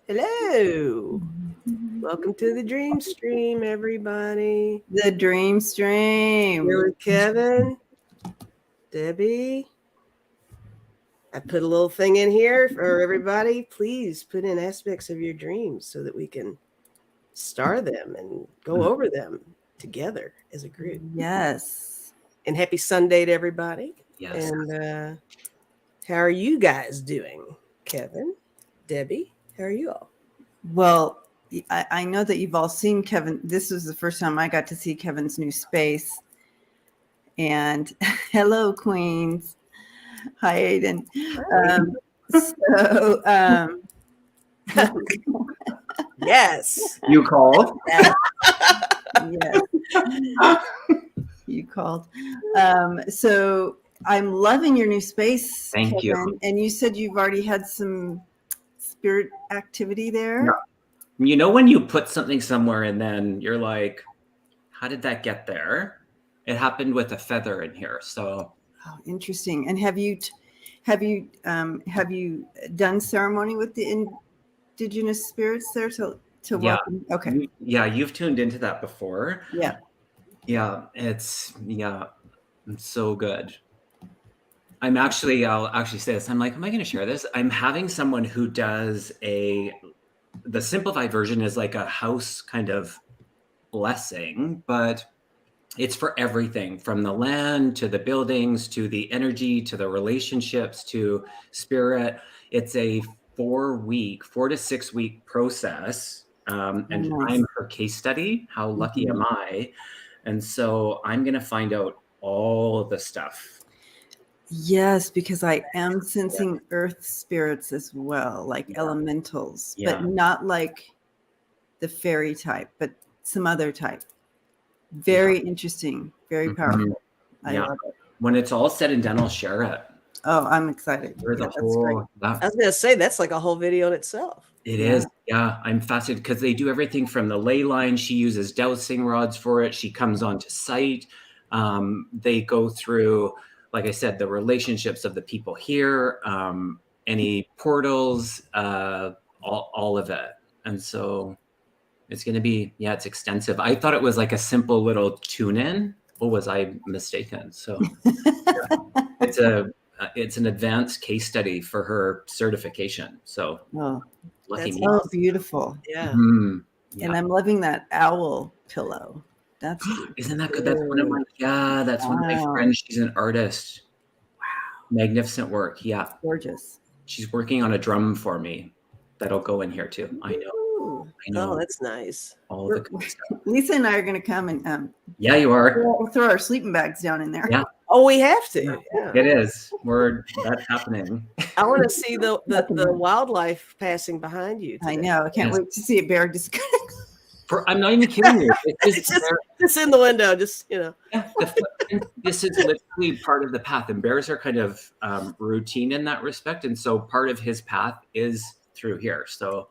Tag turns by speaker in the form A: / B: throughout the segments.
A: Hello. Welcome to the Dream Stream, everybody.
B: The Dream Stream.
A: Here with Kevin, Debbie. I put a little thing in here for everybody. Please put in aspects of your dreams so that we can star them and go over them together as a group.
B: Yes.
A: And happy Sunday to everybody.
C: Yes.
A: And how are you guys doing? Kevin, Debbie, how are you all?
B: Well, I know that you've all seen Kevin. This was the first time I got to see Kevin's new space. And hello, Queens. Hi, Aiden.
A: Yes.
C: You called?
B: Yes. You called. So I'm loving your new space,
C: Thank
B: Kevin.
C: you.
B: And you said you've already had some spirit activity there?
C: Yeah. You know when you put something somewhere and then you're like, how did that get there? It happened with a feather in here. So
B: Interesting. And have you done ceremony with the indigenous spirits there to welcome? Okay.
C: Yeah, you've tuned into that before.
B: Yeah.
C: Yeah, it's so good. I'll actually say this. I'm like, am I going to share this? I'm having someone who does the simplified version is like a house kind of blessing, but it's for everything from the land to the buildings to the energy to the relationships to spirit. It's a 4 to 6 week process. And
B: Nice.
C: I'm her case study. How lucky am I? And so I'm going to find out all of the stuff.
B: Yes, because I am sensing earth spirits as well, like elementals, but not like the fairy type, but some other type. Very interesting, very powerful. I love it.
C: When it's all said and done, I'll share it.
B: Oh, I'm excited.
C: There's
B: That's great.
A: I was going to say, that's like a whole video in itself.
C: It is. Yeah, I'm fascinated because they do everything from the ley line. She uses dowsing rods for it. She comes onto site. They go through, like I said, the relationships of the people here, any portals, all of it. And so it's going to be, it's extensive. I thought it was like a simple little tune-in. Or was I mistaken? So it's an advanced case study for her certification. So lucky me.
B: Oh, beautiful.
A: Yeah.
B: And I'm loving that owl pillow. That's
C: isn't that good? That's one of my friends. She's an artist. Wow. Magnificent work. Yeah.
B: Gorgeous.
C: She's working on a drum for me that'll go in here too. I know.
A: Oh, that's nice.
C: All the good stuff.
B: Lisa and I are going to come and
C: yeah, you are.
B: We'll throw our sleeping bags down in there.
C: Yeah.
A: Oh, we have to. Yeah.
C: It is. That's happening.
A: I want to see the wildlife passing behind you today.
B: I know. I can't wait to see a bear just.
C: I'm not even kidding you.
A: It's just in the window, just
C: Yeah, this is literally part of the path, and bears are kind of routine in that respect, and so part of his path is through here. So.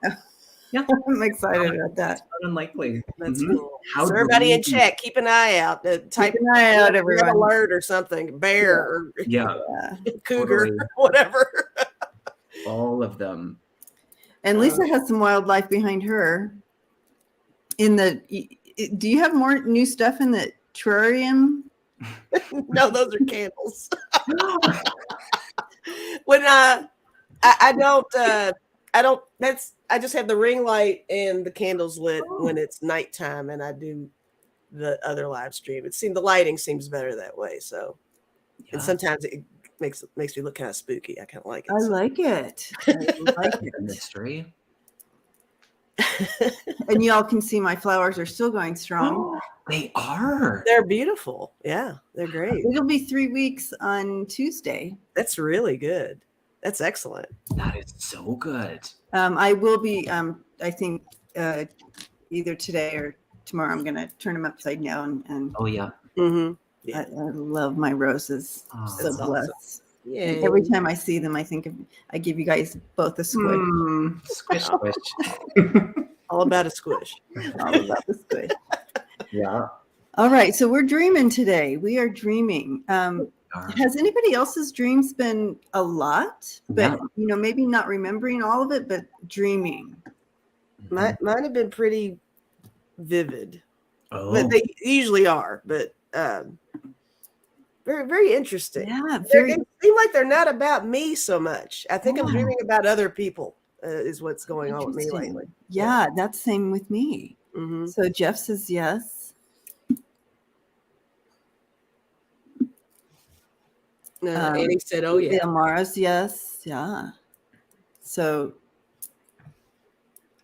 C: Yeah,
B: I'm excited about that.
C: It's not unlikely.
A: That's cool. So everybody in chat, keep an eye out. Type
B: an eye out, everyone.
A: Alert or something, bear or cougar,
C: totally.
A: Whatever.
C: All of them.
B: And Lisa has some wildlife behind her. Do you have more new stuff in the terrarium?
A: No, those are candles. When I just have the ring light and the candles lit when it's nighttime, and I do the other live stream. The lighting seems better that way. So, and sometimes it makes me look kind of spooky. I kind of like it.
B: I like it. I like it.
C: Mystery.
B: And y'all can see my flowers are still going strong.
C: They are.
A: They're beautiful. Yeah, they're great.
B: It'll be 3 weeks on Tuesday.
A: That's really good. That's excellent.
C: That is so good.
B: I will be, I think, either today or tomorrow, I'm going to turn them upside down. And
C: oh, yeah.
A: Mm-hmm.
B: Yeah. I love my roses. So blessed.
A: Awesome. Yeah.
B: And every time I see them, I give you guys both a squish.
C: Squish, squish.
A: All about a squish.
B: All about the squish.
C: Yeah.
B: All right. So we're dreaming today. We are dreaming. Has anybody else's dreams been a lot, but maybe not remembering all of it, but dreaming?
A: Mine have been pretty vivid,
C: Oh,
A: but they usually are. But very, very interesting.
B: Yeah,
A: They seem like they're not about me so much. I think I'm
B: Yeah.
A: dreaming about other people. Is what's going on with me
B: Interesting.
A: lately.
B: Yeah, that's same with me.
A: Mm-hmm.
B: So Jeff says yes.
A: Annie said, "Oh yeah."
B: Mara's yes. Yeah. So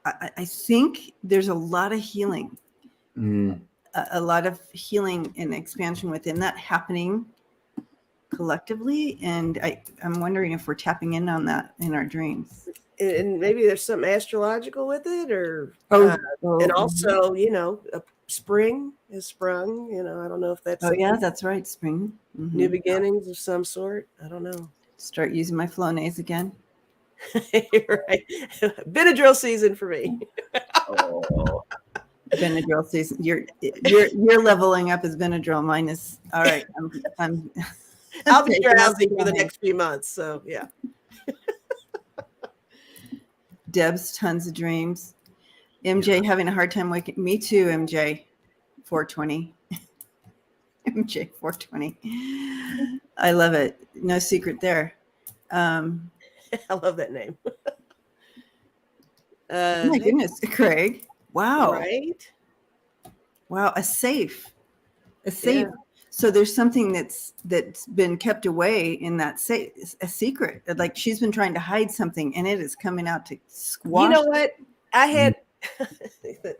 B: I think there's a lot of healing, a lot of healing and expansion within that happening collectively, and I'm wondering if we're tapping in on that in our dreams.
A: And maybe there's something astrological with it, or and also, a spring has sprung. I don't know if that's
B: that's right, spring.
A: New beginnings of some sort. I don't know.
B: Start using my Flonase again.
A: Right, Benadryl season for me.
B: Benadryl season. You're leveling up as Benadryl. Mine is all right.
A: I'll be drowsy for the next few months. So yeah.
B: Deb's tons of dreams. MJ having a hard time waking. Me too, MJ. 420. MJ 420. I love it. No secret there.
A: I love that name.
B: Oh my goodness, Craig. Wow.
A: Right?
B: Wow, a safe. Yeah. So there's something that's been kept away in that safe, a secret. Like she's been trying to hide something, and it is coming out to squash.
A: You know what? I had,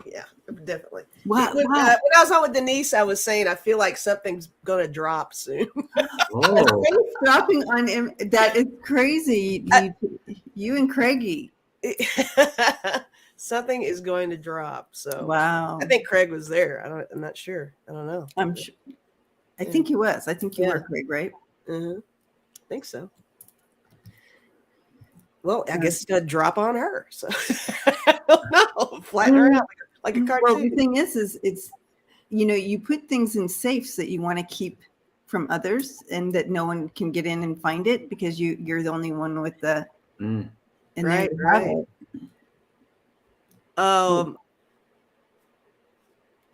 A: yeah, definitely.
B: Wow.
A: When I was on with Denise, I was saying I feel like something's going to drop soon.
B: Dropping on him. That is crazy. You and Craigie.
A: Something is going to drop. So
B: wow.
A: I think Craig was there. I'm not sure. I don't know.
B: I'm sure. I think he was. I think you were, Craig, right?
A: I think so. Well, I guess it's going to drop on her. So I don't know. Flatten her out like a cartoon.
B: Well, the thing is it's, you put things in safes that you want to keep from others and that no one can get in and find it because you're the only one with the. And
A: right.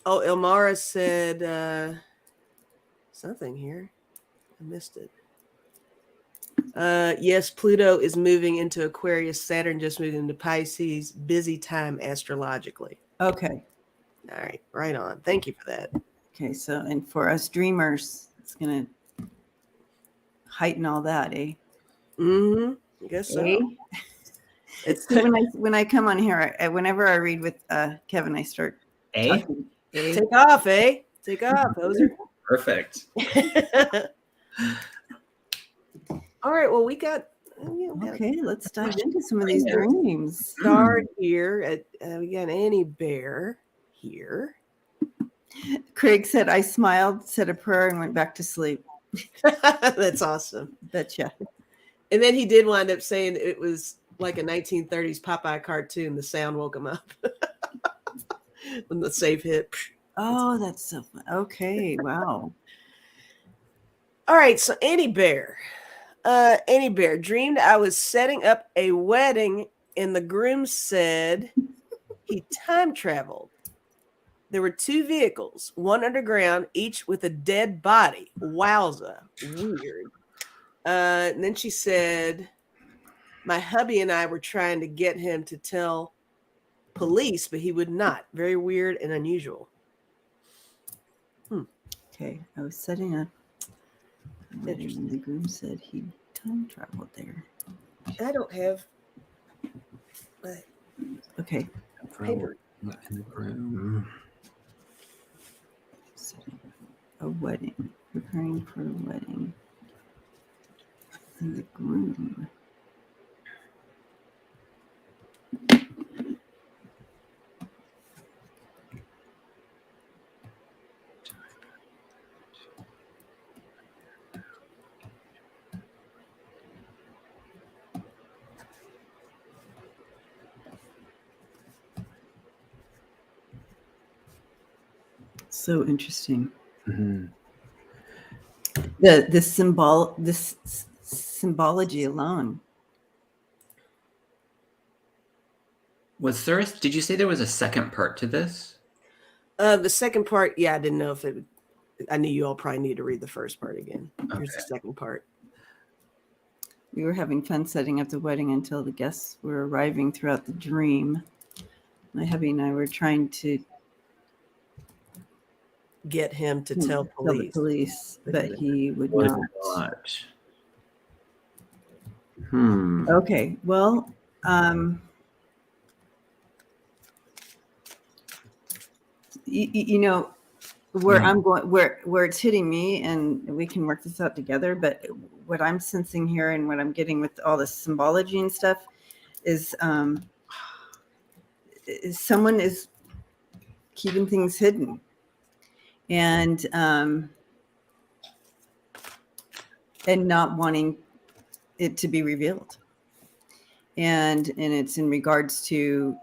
A: Ilmara said something here. I missed it. Yes, Pluto is moving into Aquarius. Saturn just moved into Pisces. Busy time astrologically.
B: Okay.
A: All right. Right on. Thank you for that.
B: Okay. So, and for us dreamers, it's going to heighten all that, eh?
A: Mm-hmm. I guess so.
B: It's when I come on here, whenever I read with Kevin, I start talking.
A: Take off, eh? Take off, Hoser.
C: Perfect.
A: All right. Well, we got.
B: Okay, let's dive into some of these dreams.
A: Start here. We got Annie Bear here.
B: Craig said, I smiled, said a prayer, and went back to sleep.
A: That's awesome.
B: Betcha.
A: And then he did wind up saying it was like a 1930s Popeye cartoon. The sound woke him up when the save hit.
B: Oh, that's so fun. Okay, wow.
A: All right, so Annie Bear dreamed I was setting up a wedding, and the groom said he time traveled. There were 2 vehicles, one underground, each with a dead body. Wowza, weird. And then she said, my hubby and I were trying to get him to tell police, but he would not. Very weird and unusual.
B: Okay, I was setting up. And the groom said he time traveled there.
A: I don't have.
B: Okay.
A: Paper.
C: In the groom.
B: A wedding. Preparing for a wedding. And the groom. So interesting.
C: Mm-hmm.
B: this symbology alone.
C: Did you say there was a second part to this?
A: The second part, I didn't know if it would, I knew you all probably need to read the first part again. Here's the second part.
B: We were having fun setting up the wedding until the guests were arriving throughout the dream. My hubby and I were trying to
A: get him to tell
B: the police, but he would not. Okay, well, you know, where I'm going, where it's hitting me, and we can work this out together, but what I'm sensing here and what I'm getting with all this symbology and stuff is someone is keeping things hidden, and not wanting it to be revealed, and it's in regards to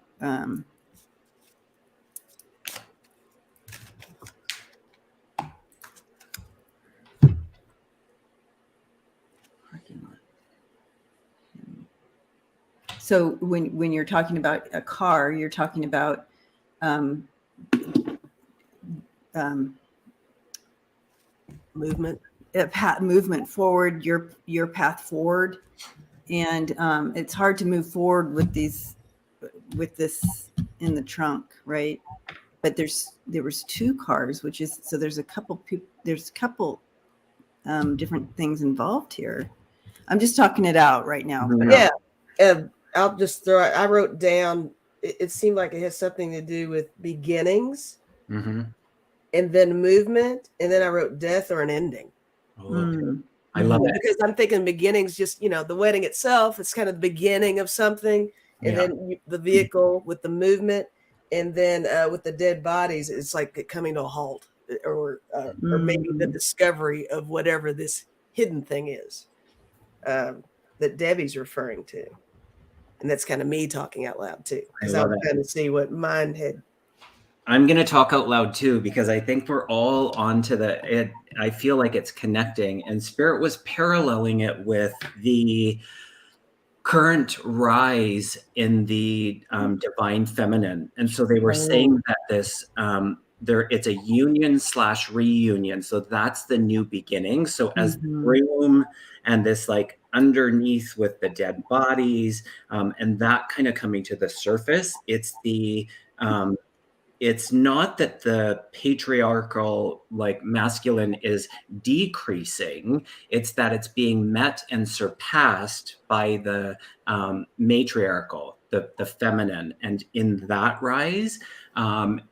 B: so when you're talking about a car, you're talking about
A: movement
B: forward, your path forward, and it's hard to move forward with this in the trunk, right? But there was 2 cars, which is, so there's a couple people, different things involved here. I'm just talking it out right now.
A: But I'll just throw it. I wrote down, it seemed like it has something to do with beginnings, and then movement, and then I wrote death or an ending.
C: I love it.
A: Because I'm thinking beginnings, just, the wedding itself, it's kind of the beginning of something, and then the vehicle with the movement, and then with the dead bodies, it's like it coming to a halt, or maybe the discovery of whatever this hidden thing is that Debbie's referring to. And that's kind of me talking out loud too, because I was trying to see what mine had.
C: I'm going to talk out loud too, because I think we're all onto I feel like it's connecting, and Spirit was paralleling it with the current rise in the divine feminine. And so they were saying that this, it's a union/reunion. So that's the new beginning. So as the room and this like underneath with the dead bodies, and that kind of coming to the surface, it's it's not that the patriarchal, like masculine, is decreasing. It's that it's being met and surpassed by the matriarchal, the feminine. And in that rise,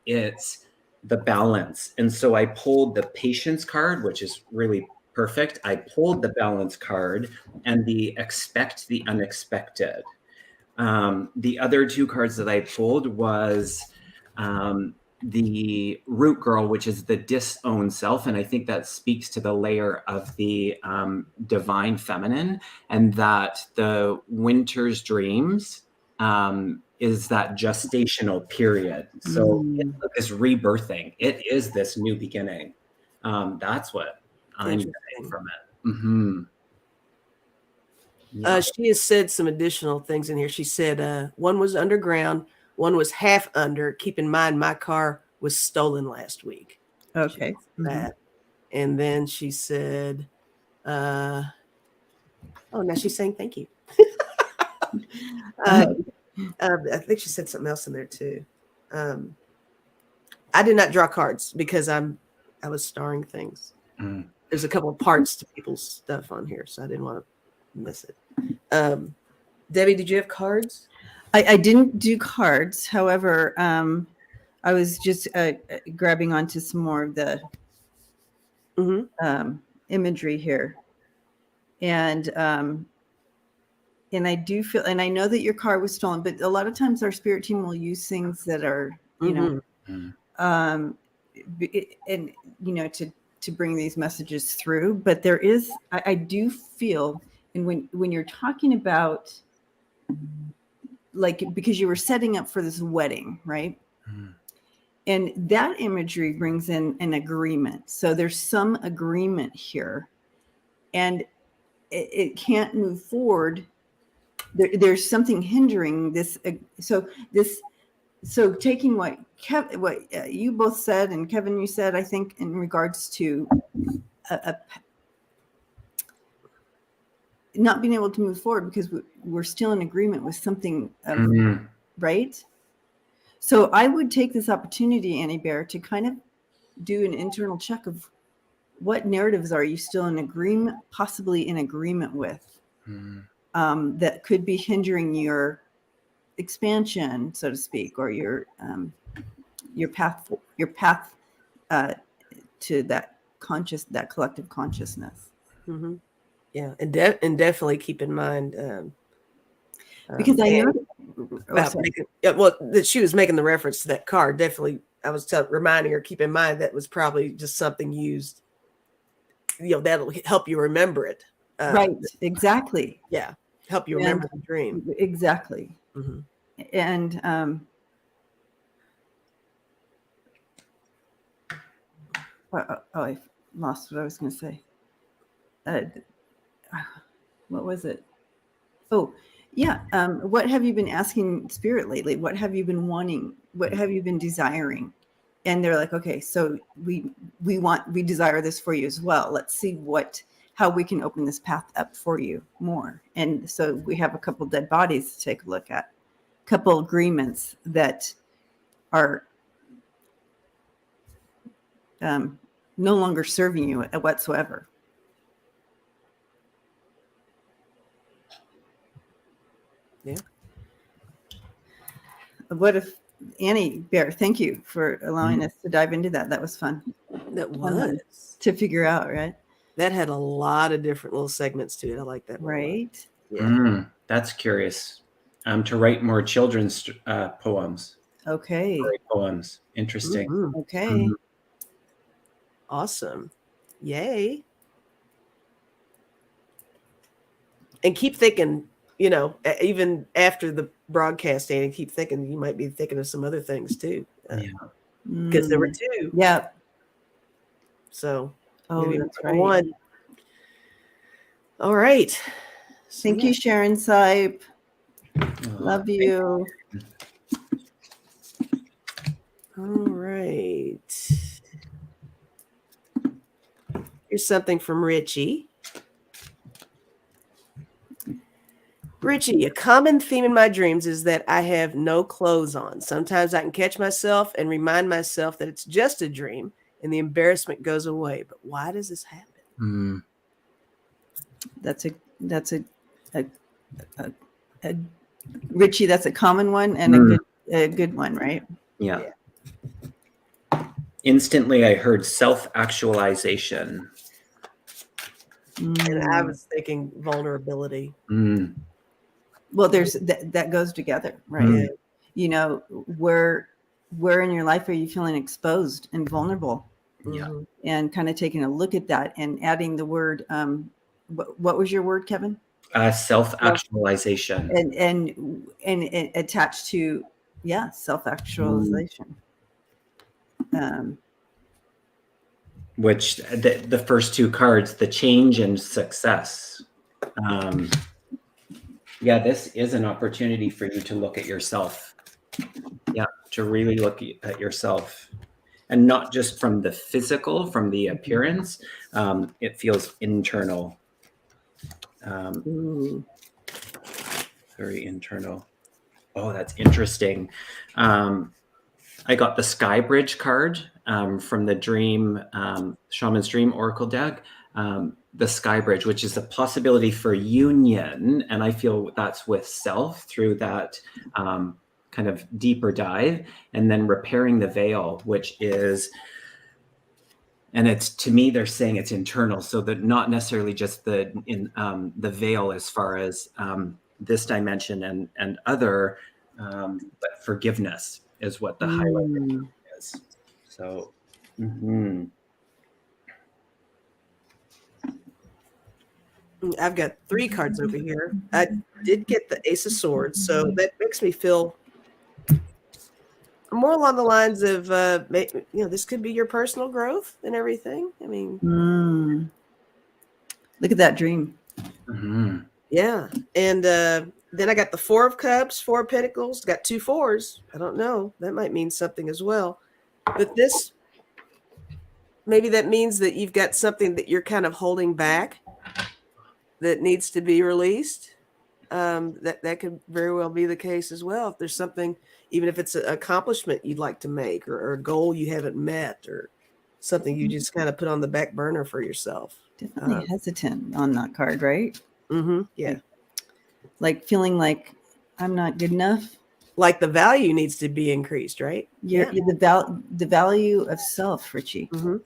C: it's the balance. And so I pulled the patience card, which is really perfect. I pulled the balance card and the expect the unexpected. The other 2 cards that I pulled was the root girl, which is the disowned self. And I think that speaks to the layer of the divine feminine, and that the winter's dreams is that gestational period. So it's like this rebirthing. It is this new beginning. That's what I'm getting from it.
A: She has said some additional things in here. She said one was underground, one was half under. Keep in mind, my car was stolen last week.
B: Okay.
A: That. And then she said, now she's saying thank you. I think she said something else in there too. I did not draw cards because I was starring things. There's a couple of parts to people's stuff on here, so I didn't want to miss it. Debbie, did you have cards?
B: I didn't do cards. However, I was just grabbing onto some more of the imagery here, and I do feel, and I know that your car was stolen, but a lot of times our spirit team will use things that are, to bring these messages through. But there is, I do feel, and when you're talking about, like, because you were setting up for this wedding, right? And that imagery brings in an agreement. So there's some agreement here and it can't move forward. There's something hindering this. So taking what you both said, and Kevin, you said, I think, in regards to not being able to move forward because we're still in agreement with something, right? So I would take this opportunity, Annie Bear, to kind of do an internal check of what narratives are you still in agreement, possibly in agreement with, that could be hindering your expansion, so to speak, or your path to that collective consciousness.
A: Mm-hmm. Yeah, and definitely keep in mind
B: because I know
A: about that she was making the reference to that card. Definitely, I was reminding her, keep in mind that was probably just something used. That'll help you remember it.
B: Right. Exactly.
A: Yeah, help you remember the dream.
B: Exactly.
A: Mm-hmm.
B: And I lost what I was going to say. What was it? Oh, yeah. What have you been asking Spirit lately? What have you been wanting? What have you been desiring? And they're like, okay, so we desire this for you as well. Let's see how we can open this path up for you more. And so we have a couple dead bodies to take a look at, a couple agreements that are no longer serving you whatsoever.
A: Yeah.
B: What if, Annie Bear, thank you for allowing us to dive into that. That was fun.
A: That was
B: to figure out, right?
A: That had a lot of different little segments to it. I like that.
B: Right.
A: Yeah.
C: That's curious. To write more children's poems.
B: Okay.
C: Story poems. Interesting.
B: Mm-hmm. Okay.
A: Awesome. Yay. And keep thinking, even after the broadcast, Annie, keep thinking you might be thinking of some other things too. Because there were two.
B: Yeah.
A: So
B: maybe
A: that's right. One. All right.
B: Thank you, Sharon Sipe. Love you.
A: All right. Here's something from Richie. Richie, a common theme in my dreams is that I have no clothes on. Sometimes I can catch myself and remind myself that it's just a dream and the embarrassment goes away. But why does this happen?
B: That's a Richie, that's a common one and a good one, right?
C: Yeah. Instantly, I heard self-actualization.
A: And I was thinking vulnerability.
B: Well, there's that goes together, right? Where in your life are you feeling exposed and vulnerable?
C: Yeah.
B: And kind of taking a look at that and adding the word, what was your word, Kevin?
C: Self-actualization.
B: And attached to, self-actualization.
C: Which the first two cards, the change and success. This is an opportunity for you to look at yourself. Yeah, to really look at yourself. And not just from the physical, from the appearance. It feels internal. Very internal. Oh, that's interesting. I got the Sky Bridge card from the Dream, Shaman's Dream Oracle deck. The Sky Bridge, which is a possibility for union. And I feel that's with self through that kind of deeper dive. And then repairing the veil, which is, and it's, to me, they're saying it's internal. So that not necessarily just the veil as far as this dimension and other, but forgiveness is what the highlight is. So,
A: I've got 3 cards over here. I did get the Ace of Swords, so that makes me feel more along the lines of, this could be your personal growth and everything. I mean,
B: Look at that dream.
C: Mhm.
A: Yeah. And then I got the Four of Cups, Four of Pentacles, got 2 fours. I don't know. That might mean something as well. But this, maybe that means that you've got something that you're kind of holding back that needs to be released. That could very well be the case as well. If there's something, even if it's an accomplishment you'd like to make, or a goal you haven't met, or something you just kind of put on the back burner for yourself.
B: Definitely hesitant on that card, right?
A: Yeah.
B: Like feeling like I'm not good enough.
A: Like the value needs to be increased, right?
B: Yeah. The value of self, Richie.
A: Mm-hmm.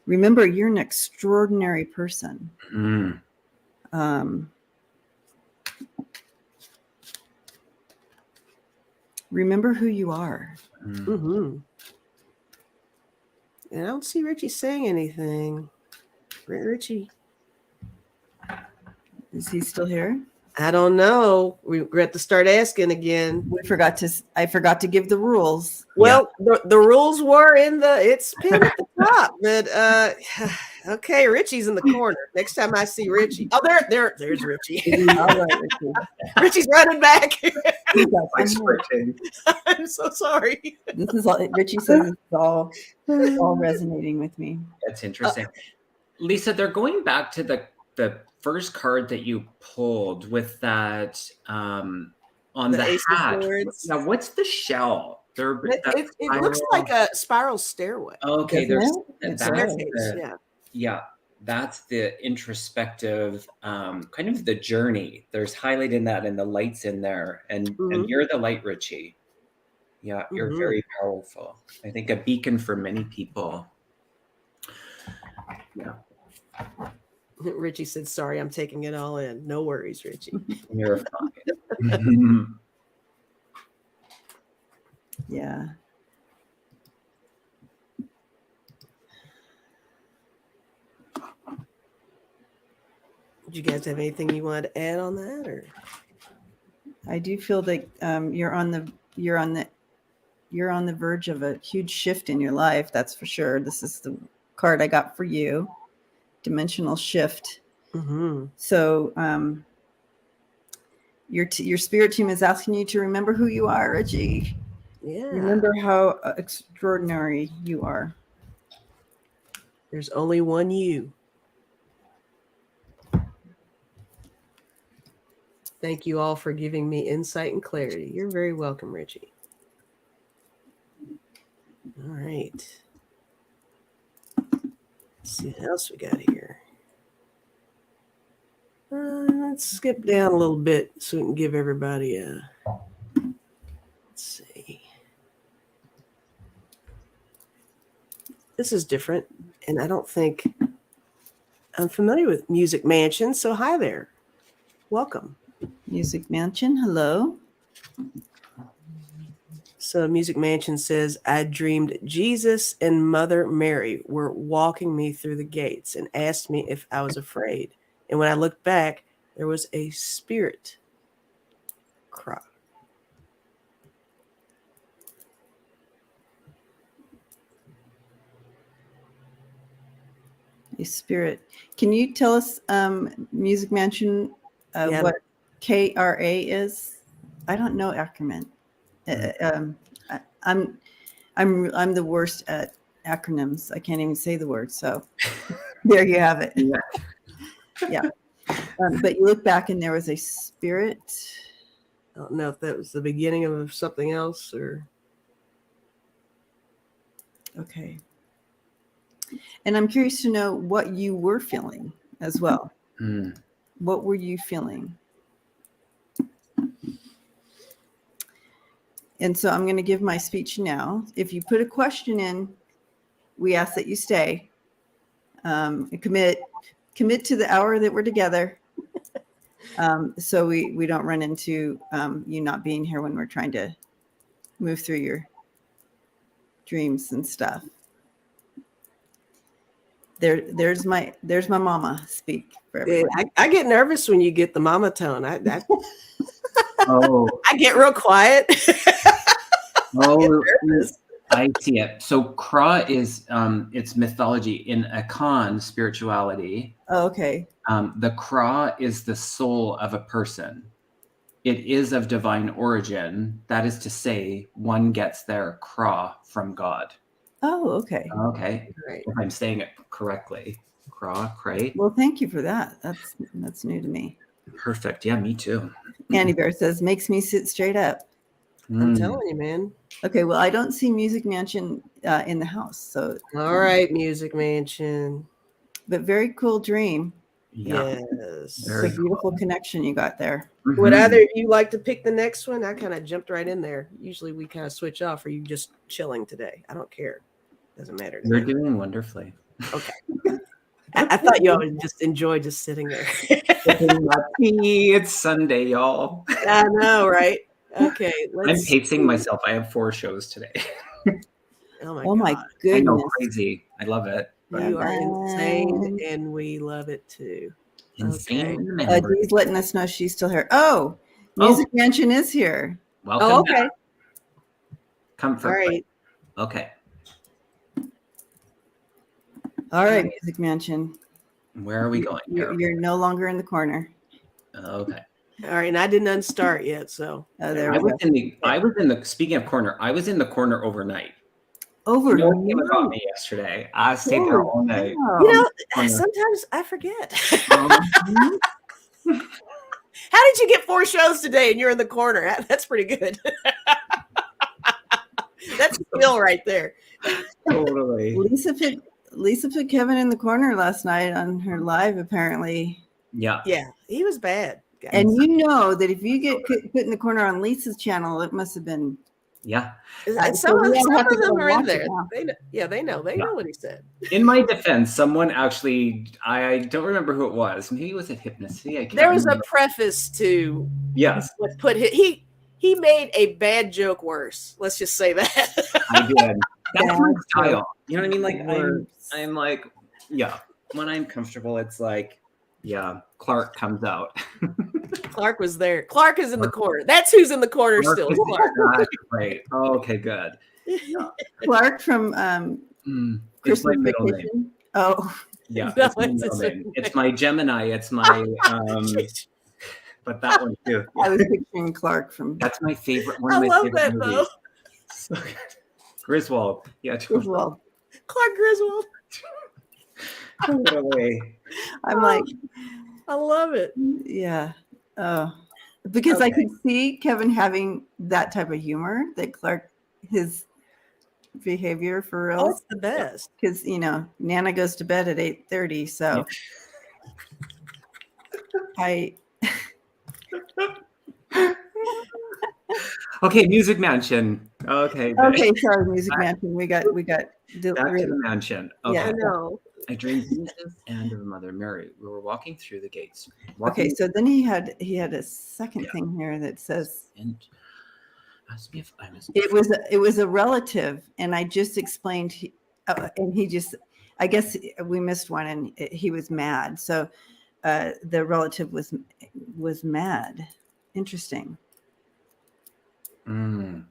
B: Remember, you're an extraordinary person.
C: Mm.
B: Remember who you are.
A: Mm-hmm. And I don't see Richie saying anything. Richie.
B: Is he still here?
A: I don't know. We're going to start asking again.
B: I forgot to give the rules.
A: Well, the rules were it's pinned at the top. But okay, Richie's in the corner. Next time I see Richie. Oh, there's Richie.
B: All right, Richie.
A: Richie's running back.
C: Switching.
A: I'm so sorry.
B: This is all Richie says it's all resonating with me.
C: That's interesting. Lisa, they're going back to the first card that you pulled with that on the
A: Ace of
C: hat.
A: Swords.
C: Now, what's the shell?
A: It looks like a spiral stairway.
C: Okay,
B: Doesn't
A: Yeah.
C: That's the introspective kind of the journey. There's highlighting that and the lights in there, and you're the light, Richie. Yeah, you're very powerful. I think a beacon for many people. Yeah.
A: Richie said, "Sorry, I'm taking it all in." No worries, Richie.
C: You're fine.
B: Yeah.
A: Did you guys have anything you wanted to add on that, or?
B: I do feel that you're on the verge of a huge shift in your life. That's for sure. This is the card I got for you. Dimensional shift.
A: Mm-hmm.
B: So your spirit team is asking you to remember who you are, Richie.
A: Yeah.
B: Remember how extraordinary you are.
A: There's only one you. Thank you all for giving me insight and clarity. You're very welcome, Richie. All right. Let's see what else we got here. Let's skip down a little bit so we can give everybody a. Let's see. This is different, and I don't think I'm familiar with Music Mansion. So hi there. Welcome.
B: Music Mansion, hello.
A: So Music Mansion says, I dreamed Jesus and Mother Mary were walking me through the gates and asked me if I was afraid. And when I looked back, there was a spirit cry.
B: A spirit. Can you tell us, Music Mansion, what KRA is? I don't know acronym. I'm the worst at acronyms. I can't even say the word. So there you have it. Yeah. But you look back and there was a spirit.
A: I don't know if that was the beginning of something else or.
B: Okay. And I'm curious to know what you were feeling as well. What were you feeling? And so I'm going to give my speech now. If you put a question in, we ask that you stay. Commit to the hour that we're together. So we don't run into you not being here when we're trying to move through your dreams and stuff. There's my mama speak for everyone.
A: I get nervous when you get the mama tone. I
C: Oh,
A: get real quiet.
C: oh, I see it. So Kra is it's mythology. In Akan spirituality,
B: Oh, okay.
C: the Kra is the soul of a person. It is of divine origin. That is to say, one gets their Kra from God.
B: Oh, okay.
C: Okay.
A: Right.
C: If I'm saying it correctly. Kra, Kray.
B: Well, thank you for that. That's new to me.
C: Perfect. Yeah, me too.
B: Andy Bear says, makes me sit straight up.
A: I'm telling you, man.
B: Okay, well, I don't see Music Mansion in the house, so.
A: All right, Music Mansion.
B: But very cool dream.
C: Yeah.
A: Yes.
B: It's
C: Very
B: a beautiful connection you got there.
A: Would either of you like to pick the next one? I kind of jumped right in there. Usually we kind of switch off. Are you just chilling today? I don't care. Doesn't matter to
C: You're
A: me.
C: doing wonderfully.
A: Okay. I thought y'all would just enjoy just sitting there.
C: It's Sunday, y'all.
A: I know, right? Okay.
C: I'm pacing myself. I have 4 shows today.
A: Oh my God.
B: goodness.
C: I know, crazy. I love it.
A: You are insane, and we love it too.
C: Insane.
A: Okay.
B: Dee's letting us know she's still here. Oh, Music Mansion is here.
C: Welcome.
A: Oh, okay.
C: Back. Comfort.
A: All right.
C: Okay.
B: All right, Music Mansion.
C: Where are we going?
B: You're no longer in the corner.
C: Okay.
A: All right, and I didn't unstart yet, so
B: There
C: I
B: we go.
C: was in the speaking of corner, I was in the corner overnight.
B: Overnight.
C: No one came and got me yesterday. I stayed there all night.
A: You know, sometimes I forget. How did you get 4 shows today and you're in the corner? That's pretty good. That's a skill right there.
C: Totally.
B: Lisa put Kevin in the corner last night on her live, apparently.
C: Yeah.
A: Yeah, he was bad. Guys.
B: And you know that if you get put in the corner on Lisa's channel, it must have been.
C: Yeah.
A: Some of them are in there. They know what he said.
C: In my defense, someone actually, I don't remember who it was. Maybe it was at Hypnocy.
A: There was a preface to what put he made a bad joke worse. Let's just say that.
C: I did. That's my style. You know what I mean? Like I'm like, yeah. When I'm comfortable, it's like, yeah, Clark comes out.
A: Clark was there. Clark is in the corner. That's who's in the corner still. Clark.
C: Right. Okay, good.
B: Yeah. Clark from Christmas Vacation. Oh.
C: Yeah. No, it's my Gemini. It's my but that one too.
B: I was picturing Clark from.
C: That's my favorite one.
A: I love that
C: movies.
A: though.
C: So good. Griswold. Yeah,
B: Griswold.
A: Clark Griswold.
C: Totally.
B: I'm like,
A: I love it.
B: Yeah. Because I could see Kevin having that type of humor that Clark, his behavior for real.
A: Oh, it's the best.
B: Because, Nana goes to bed at 8:30. So
C: Okay, Music Mansion. Okay.
B: Okay, sorry, Music Mansion. We got
C: back to the mansion. Okay.
B: Yeah,
C: I dreamed Jesus and of Mother Mary. We were walking through the gates.
B: Okay, so then he had a second thing here that says
C: and asked me if I was.
B: It was a relative, and I just explained, and he just, I guess we missed one, and he was mad. So the relative was mad. Interesting.
A: That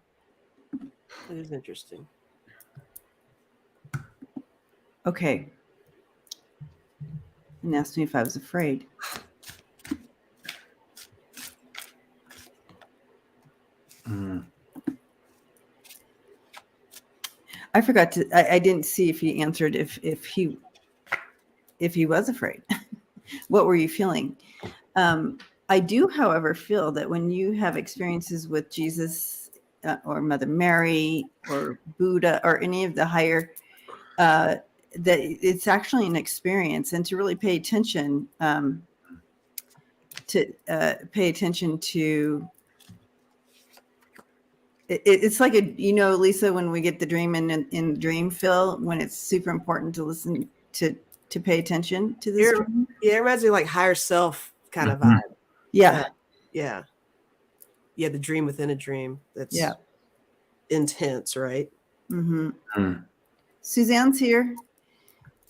A: is interesting.
B: Okay. And asked me if I was afraid. I forgot to. I didn't see if he answered if he was afraid. What were you feeling? I do, however, feel that when you have experiences with Jesus or Mother Mary or Buddha or any of the higher, that it's actually an experience, and to really pay attention to. It's like Lisa, when we get the dream in dream fill, when it's super important to listen to pay attention to this dream.
A: Yeah, it reminds me like higher self kind of vibe.
B: Yeah.
A: Yeah. The dream within a dream. That's intense, right?
B: Mm-hmm. Suzanne's here.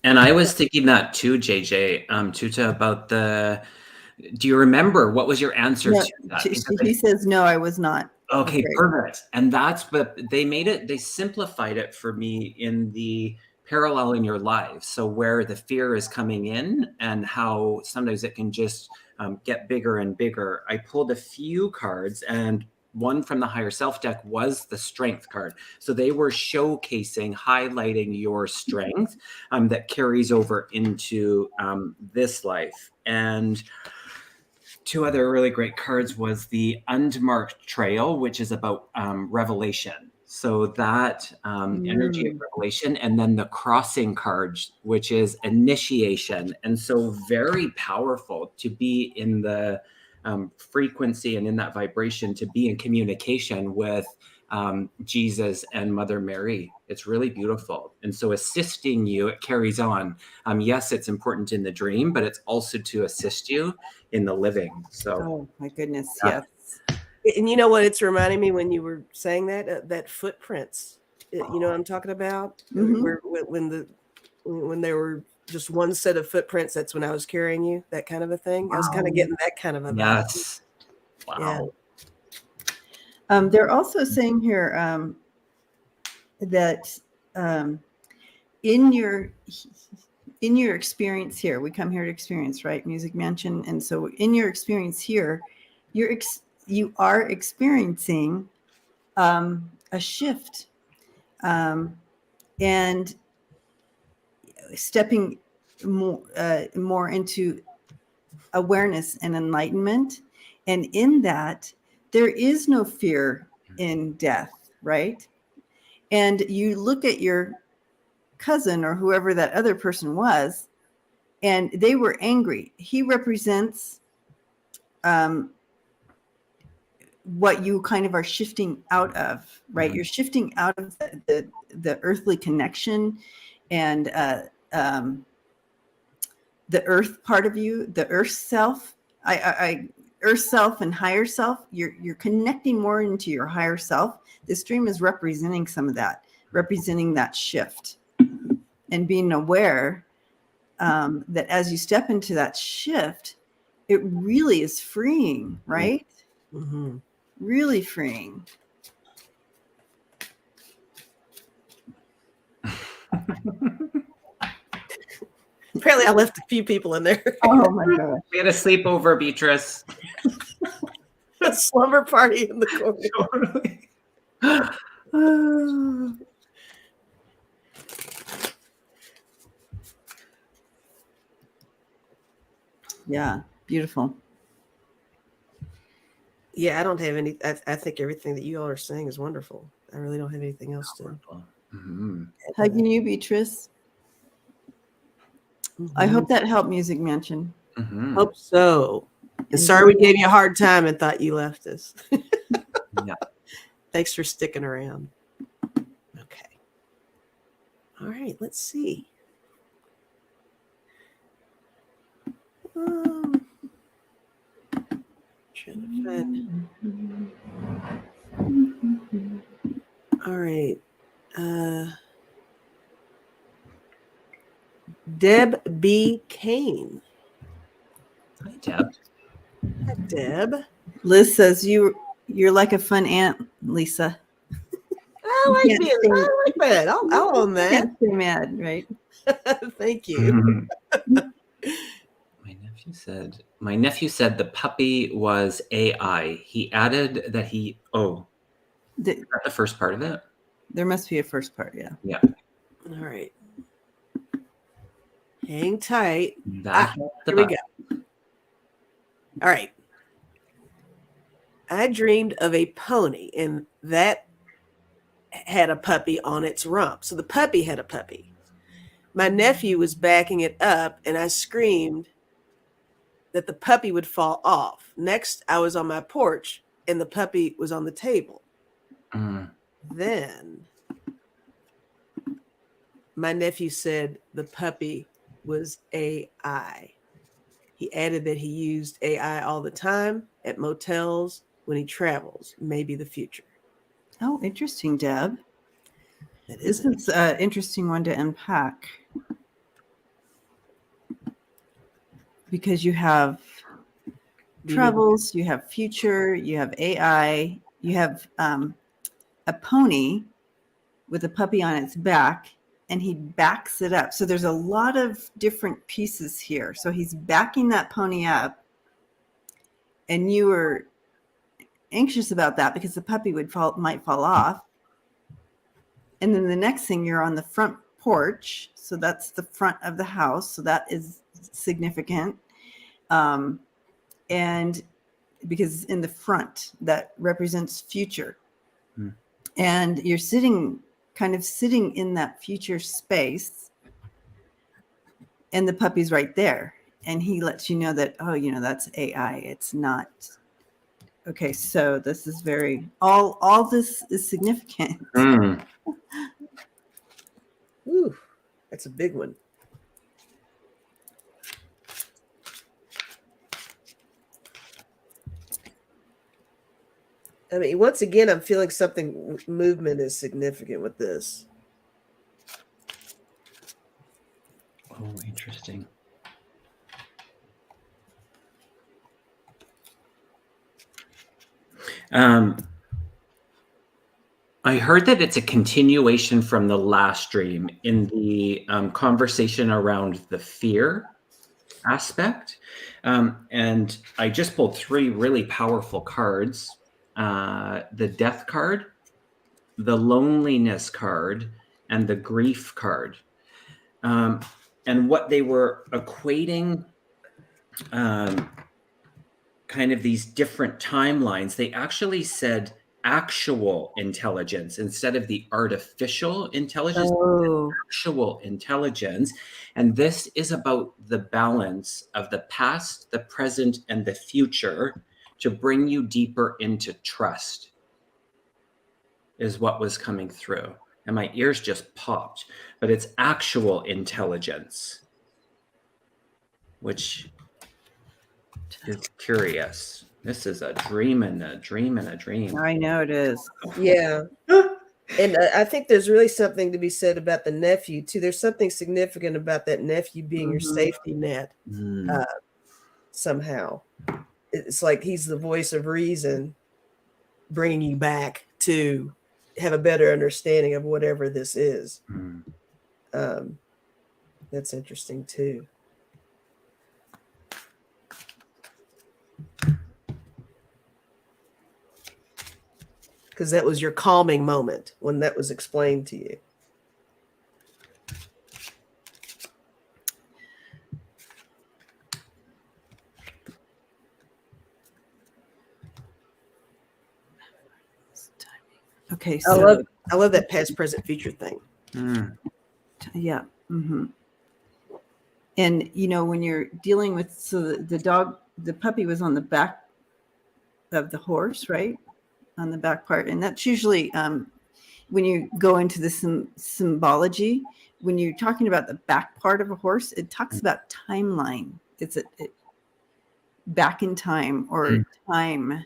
C: And I was thinking that too, JJ, Tuta, about do you remember what was your answer to that?
B: He says, no, I was not.
C: Okay,
B: great.
C: perfect. And that's, but they simplified it for me in the parallel in your life. So where the fear is coming in and how sometimes it can just get bigger and bigger. I pulled a few cards, and one from the higher self deck was the strength card. So they were showcasing, highlighting your strength that carries over into this life. And two other really great cards was the Unmarked Trail, which is about revelation. So that energy of revelation, and then the Crossing card, which is initiation. And so very powerful to be in the frequency and in that vibration, to be in communication with Jesus and Mother Mary. It's really beautiful. And so assisting you, it carries on. Yes, it's important in the dream, but it's also to assist you in the living. So,
B: Oh my goodness,
C: yeah.
B: yes.
A: And you know what it's reminding me when you were saying that that footprints. You know what I'm talking about? Where when there were just one set of footprints, that's when I was carrying you, that kind of a thing. I was kind of getting that kind of a vibe.
C: Yes. Wow.
A: Yeah.
B: They're also saying here that in your experience here, we come here to experience, right? Music Mansion. And so in your experience here, you are experiencing a shift and stepping more into awareness and enlightenment. And in that, there is no fear in death, right? And you look at your cousin or whoever that other person was, and they were angry. He represents what you kind of are shifting out of, right? Mm-hmm. You're shifting out of the earthly connection and the earth part of you, the earth self. Earth self and higher self. You're connecting more into your higher self. This dream is representing some of that, representing that shift, and being aware that as you step into that shift, it really is freeing, right?
A: Mm-hmm.
B: Really freeing.
A: Apparently, I left a few people in there.
B: Oh my gosh.
C: We had a sleepover, Beatrice.
A: A slumber party in the corner.
C: Totally.
B: Yeah, beautiful.
A: Yeah, I don't have any. I think everything that you all are saying is wonderful. I really don't have anything else to.
C: Mm-hmm.
B: Hugging you, Beatrice. Mm-hmm. I hope that helped, Music Mansion.
A: Mm-hmm. Hope so. And sorry we gave you a hard time and thought you left us.
C: Yeah.
A: Thanks for sticking around. Okay. All right, let's see. Trying to find. All right. Deb B. Kane.
C: Hi, Deb.
A: Hi, Deb.
B: Liz says you're like a fun aunt, Lisa.
A: I like that. I'll own that.
B: Can't stay mad, right?
A: Thank you.
C: My nephew said the puppy was AI. He added that is that the first part of it?
B: There must be a first part, yeah.
C: Yeah.
A: All right. Hang tight.
C: Here
A: we go. All right. I dreamed of a pony, and that had a puppy on its rump. So the puppy had a puppy. My nephew was backing it up, and I screamed that the puppy would fall off. Next, I was on my porch, and the puppy was on the table. Then my nephew said the puppy was AI. He added that he used AI all the time at motels when he travels, maybe the future.
B: Oh, interesting, Deb. This is an interesting one to unpack. Because you have travels, you have future, you have AI, you have a pony with a puppy on its back, and he backs it up. So there's a lot of different pieces here. So he's backing that pony up, and you were anxious about that because the puppy might fall off. And then the next thing, you're on the front porch. So that's the front of the house. So that is significant. And because in the front, that represents future. And you're kind of sitting in that future space, and the puppy's right there. And he lets you know that, oh, that's AI. It's not. Okay, so this is all this is significant.
A: Ooh, that's a big one. I mean, once again, I'm feeling something movement is significant with this.
C: Oh, interesting. I heard that it's a continuation from the last dream in the conversation around the fear aspect. And I just pulled 3 really powerful cards. The death card, the loneliness card, and the grief card. And what they were equating kind of these different timelines, they actually said actual intelligence instead of the artificial intelligence. Actual intelligence. And this is about the balance of the past, the present, and the future to bring you deeper into trust, is what was coming through. And my ears just popped, but it's actual intelligence, which is curious. This is a dream and a dream and a dream.
B: I know it is.
A: Yeah. And I think there's really something to be said about the nephew too. There's something significant about that nephew being your safety net. Somehow it's like he's the voice of reason, bringing you back to have a better understanding of whatever this is. That's interesting too. Because that was your calming moment when that was explained to you.
B: Okay, so
A: I love that past, present, future thing.
B: Yeah. And when you're dealing with, so the puppy was on the back of the horse, right? On the back part. And that's usually when you go into the symbology, when you're talking about the back part of a horse, it talks about timeline. It's back in time, or time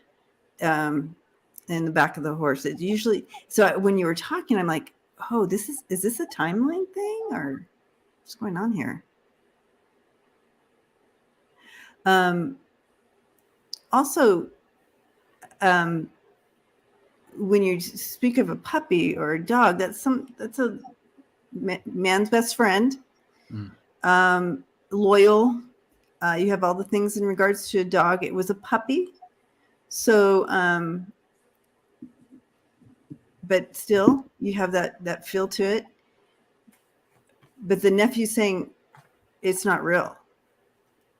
B: in the back of the horse. It usually, so when you were talking, I'm like, oh, is this a timeline thing, or what's going on here? Also, when you speak of a puppy or a dog, that's a man's best friend, loyal. You have all the things in regards to a dog. It was a puppy. So, but still you have that feel to it. But the nephew's saying it's not real,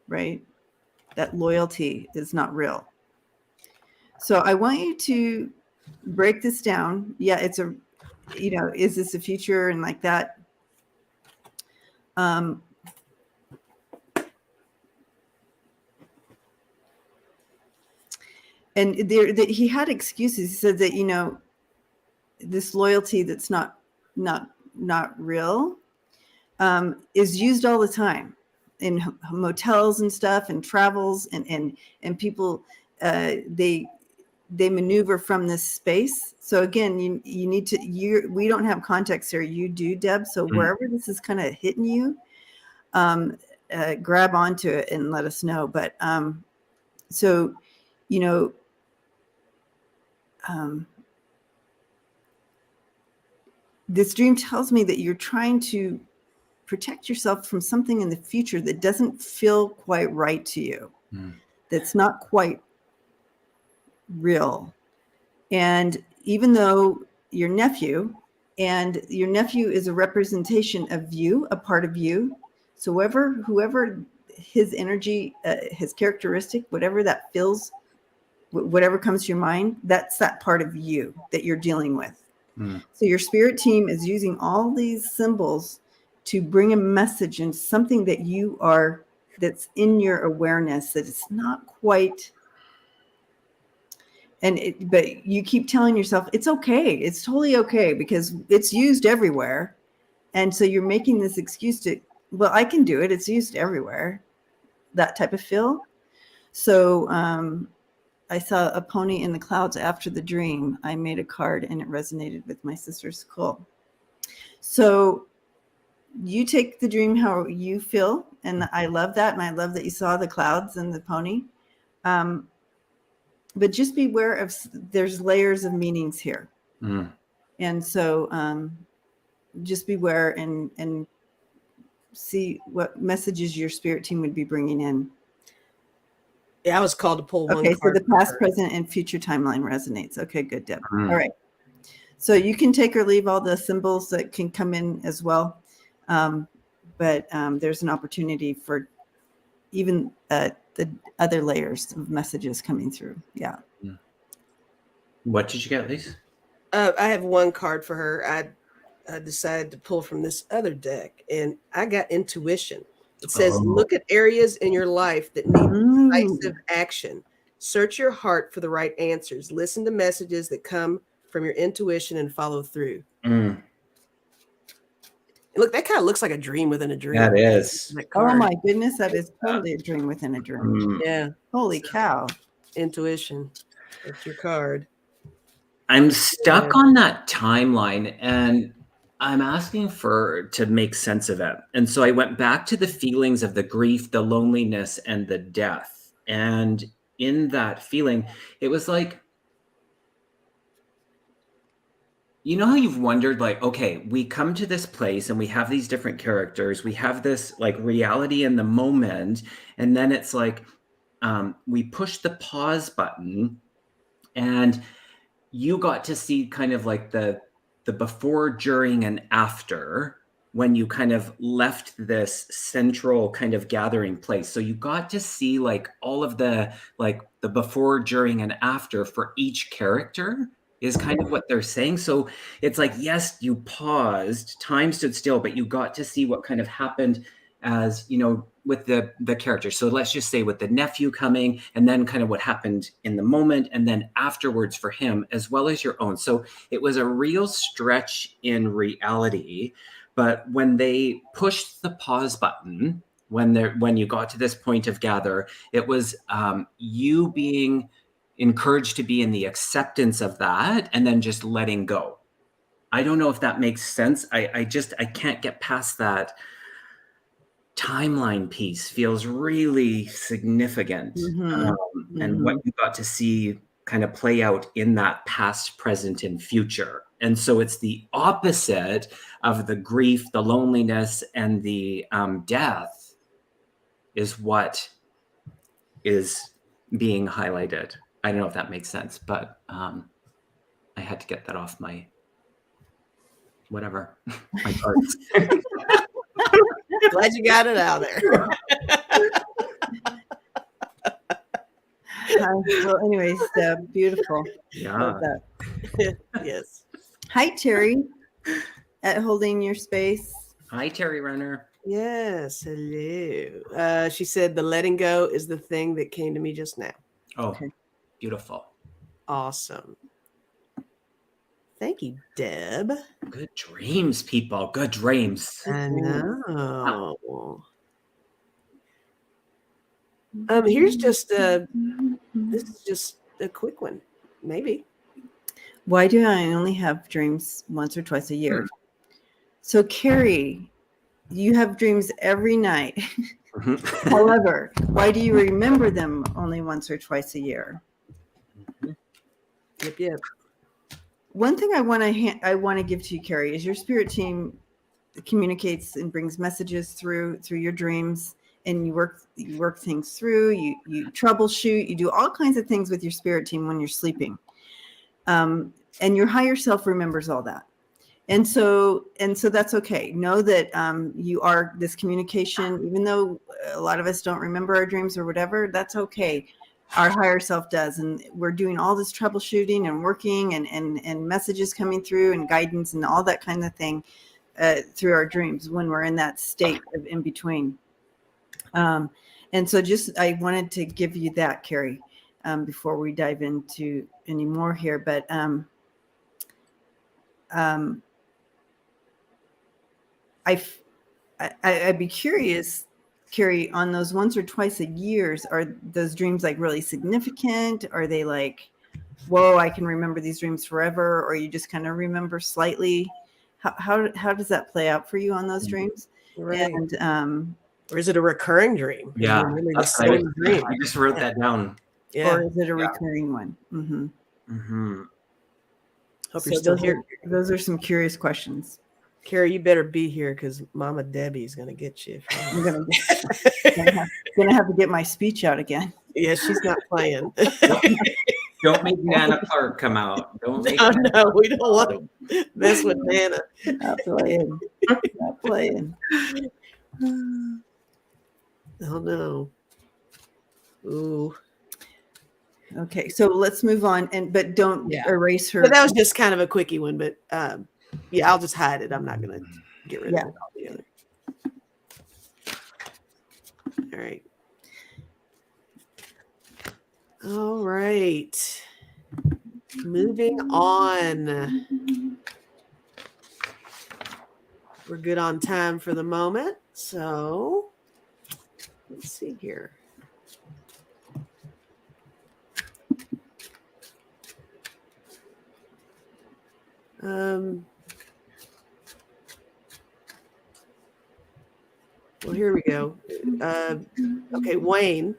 B: right? That loyalty is not real. So I want you to break this down. Yeah, it's is this a future and like that? And he had excuses. He said that, this loyalty that's not real is used all the time in motels and stuff, and travels, and people, they maneuver from this space. So again, you need to, we don't have context here. You do, Deb. So wherever this is kind of hitting you, grab onto it and let us know. But so, this dream tells me that you're trying to protect yourself from something in the future that doesn't feel quite right to you, that's not quite real. And even though your nephew is a representation of you, a part of you, so whoever his energy, his characteristic, whatever that feels, whatever comes to your mind, that's that part of you that you're dealing with. So your spirit team is using all these symbols to bring a message and something that you are, that's in your awareness, that it's not quite. But you keep telling yourself it's okay. It's totally okay because it's used everywhere. And so you're making this excuse to, well, I can do it. It's used everywhere. That type of feel. So I saw a pony in the clouds after the dream. I made a card and it resonated with my sister's skull. So you take the dream how you feel. And I love that. And I love that you saw the clouds and the pony. But just beware of, there's layers of meanings here. And so just beware and see what messages your spirit team would be bringing in.
A: Yeah, I was called to pull one
B: Okay,
A: card.
B: so the past, present, and future timeline resonates. Okay, good, Deb. All right. So you can take or leave all the symbols that can come in as well. But there's an opportunity for even the other layers of messages coming through. Yeah.
C: What did you get, Lise?
A: I have one card for her. I decided to pull from this other deck, and I got intuition. It says, look at areas in your life that need decisive action. Search your heart for the right answers. Listen to messages that come from your intuition and follow through. Look, that kind of looks like a dream within a dream.
C: That is.
A: That card.
B: Oh my goodness, that is totally a dream within a dream.
A: Yeah.
B: Holy cow.
A: Intuition. That's your card.
C: I'm stuck on that timeline and I'm asking to make sense of it. And so I went back to the feelings of the grief, the loneliness, and the death. And in that feeling, it was like, you know how you've wondered, like, okay, we come to this place and we have these different characters. We have this like reality in the moment. And then it's like, we push the pause button and you got to see kind of like the before, during, and after when you kind of left this central kind of gathering place. So you got to see like all of the before, during, and after for each character is kind of what they're saying. So it's like, yes, you paused, time stood still, but you got to see what kind of happened as, you know, with the character. So let's just say with the nephew coming and then kind of what happened in the moment and then afterwards for him as well as your own. So it was a real stretch in reality. But when they pushed the pause button, when you got to this point of gather, it was you being encouraged to be in the acceptance of that and then just letting go. I don't know if that makes sense. I can't get past that. Timeline piece feels really significant. And what you got to see kind of play out in that past, present, and future. And so it's the opposite of the grief, the loneliness, and the death is what is being highlighted. I don't know if that makes sense, but I had to get that off my whatever, my cards.
A: Glad you got it out there.
B: Well, anyways, beautiful.
C: Yeah.
A: Yes.
B: Hi, Terry, at Holding Your Space.
C: Hi, Terry Runner.
A: Yes. Hello. She said the letting go is the thing that came to me just now.
C: Oh, okay. Beautiful.
A: Awesome. Thank you, Deb.
C: Good dreams, people. Good dreams.
A: I know. Here's just this is just a quick one, maybe.
B: Why do I only have dreams once or twice a year? So, Carrie, you have dreams every night. However, why do you remember them only once or twice a year?
A: Yep.
B: One thing I want to give to you, Carrie, is your spirit team communicates and brings messages through your dreams, and you work things through. You troubleshoot. You do all kinds of things with your spirit team when you're sleeping, and your higher self remembers all that. And so that's okay. Know that you are this communication, even though a lot of us don't remember our dreams or whatever. That's okay. Our higher self does, and we're doing all this troubleshooting and working and messages coming through and guidance and all that kind of thing through our dreams when we're in that state of in between. And so I wanted to give you that, Carrie, before we dive into any more here. But I'd be curious, Carrie, on those once or twice a year, are those dreams like really significant? Are they like, whoa, I can remember these dreams forever? Or you just kind of remember slightly? How does that play out for you on those dreams?
A: Right.
B: And
A: or is it a recurring dream?
C: Yeah,
A: The same dream.
C: I just wrote that down.
A: Yeah.
B: Or is it a recurring one? Mm-hmm.
C: Mm-hmm.
A: Hope you're still here.
B: Those are some curious questions.
A: Carrie, you better be here because Mama Debbie's going to get you.
B: I'm gonna have to get my speech out again.
A: Yeah, she's not playing.
C: Don't make Nana Clark come out. Don't make
A: No, we don't want to mess with Nana.
B: Not playing. Not playing.
A: Oh no. Ooh.
B: Okay, so let's move on, but don't erase her.
A: But that was just kind of a quickie one, but yeah, I'll just hide it. I'm not going to get rid of it altogether. All right. All right. Moving on. We're good on time for the moment. So let's see here. Well, here we go. Okay, Wayne.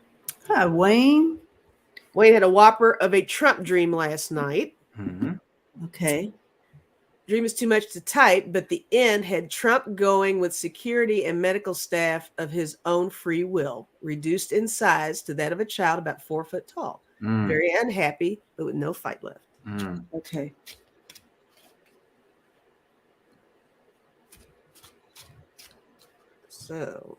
B: Hi, Wayne.
A: Wayne had a whopper of a Trump dream last night.
C: Mm-hmm.
B: Okay.
A: Dream is too much to type, but the end had Trump going with security and medical staff of his own free will, reduced in size to that of a child about 4 foot tall. Very unhappy, but with no fight left.
B: Okay.
A: So,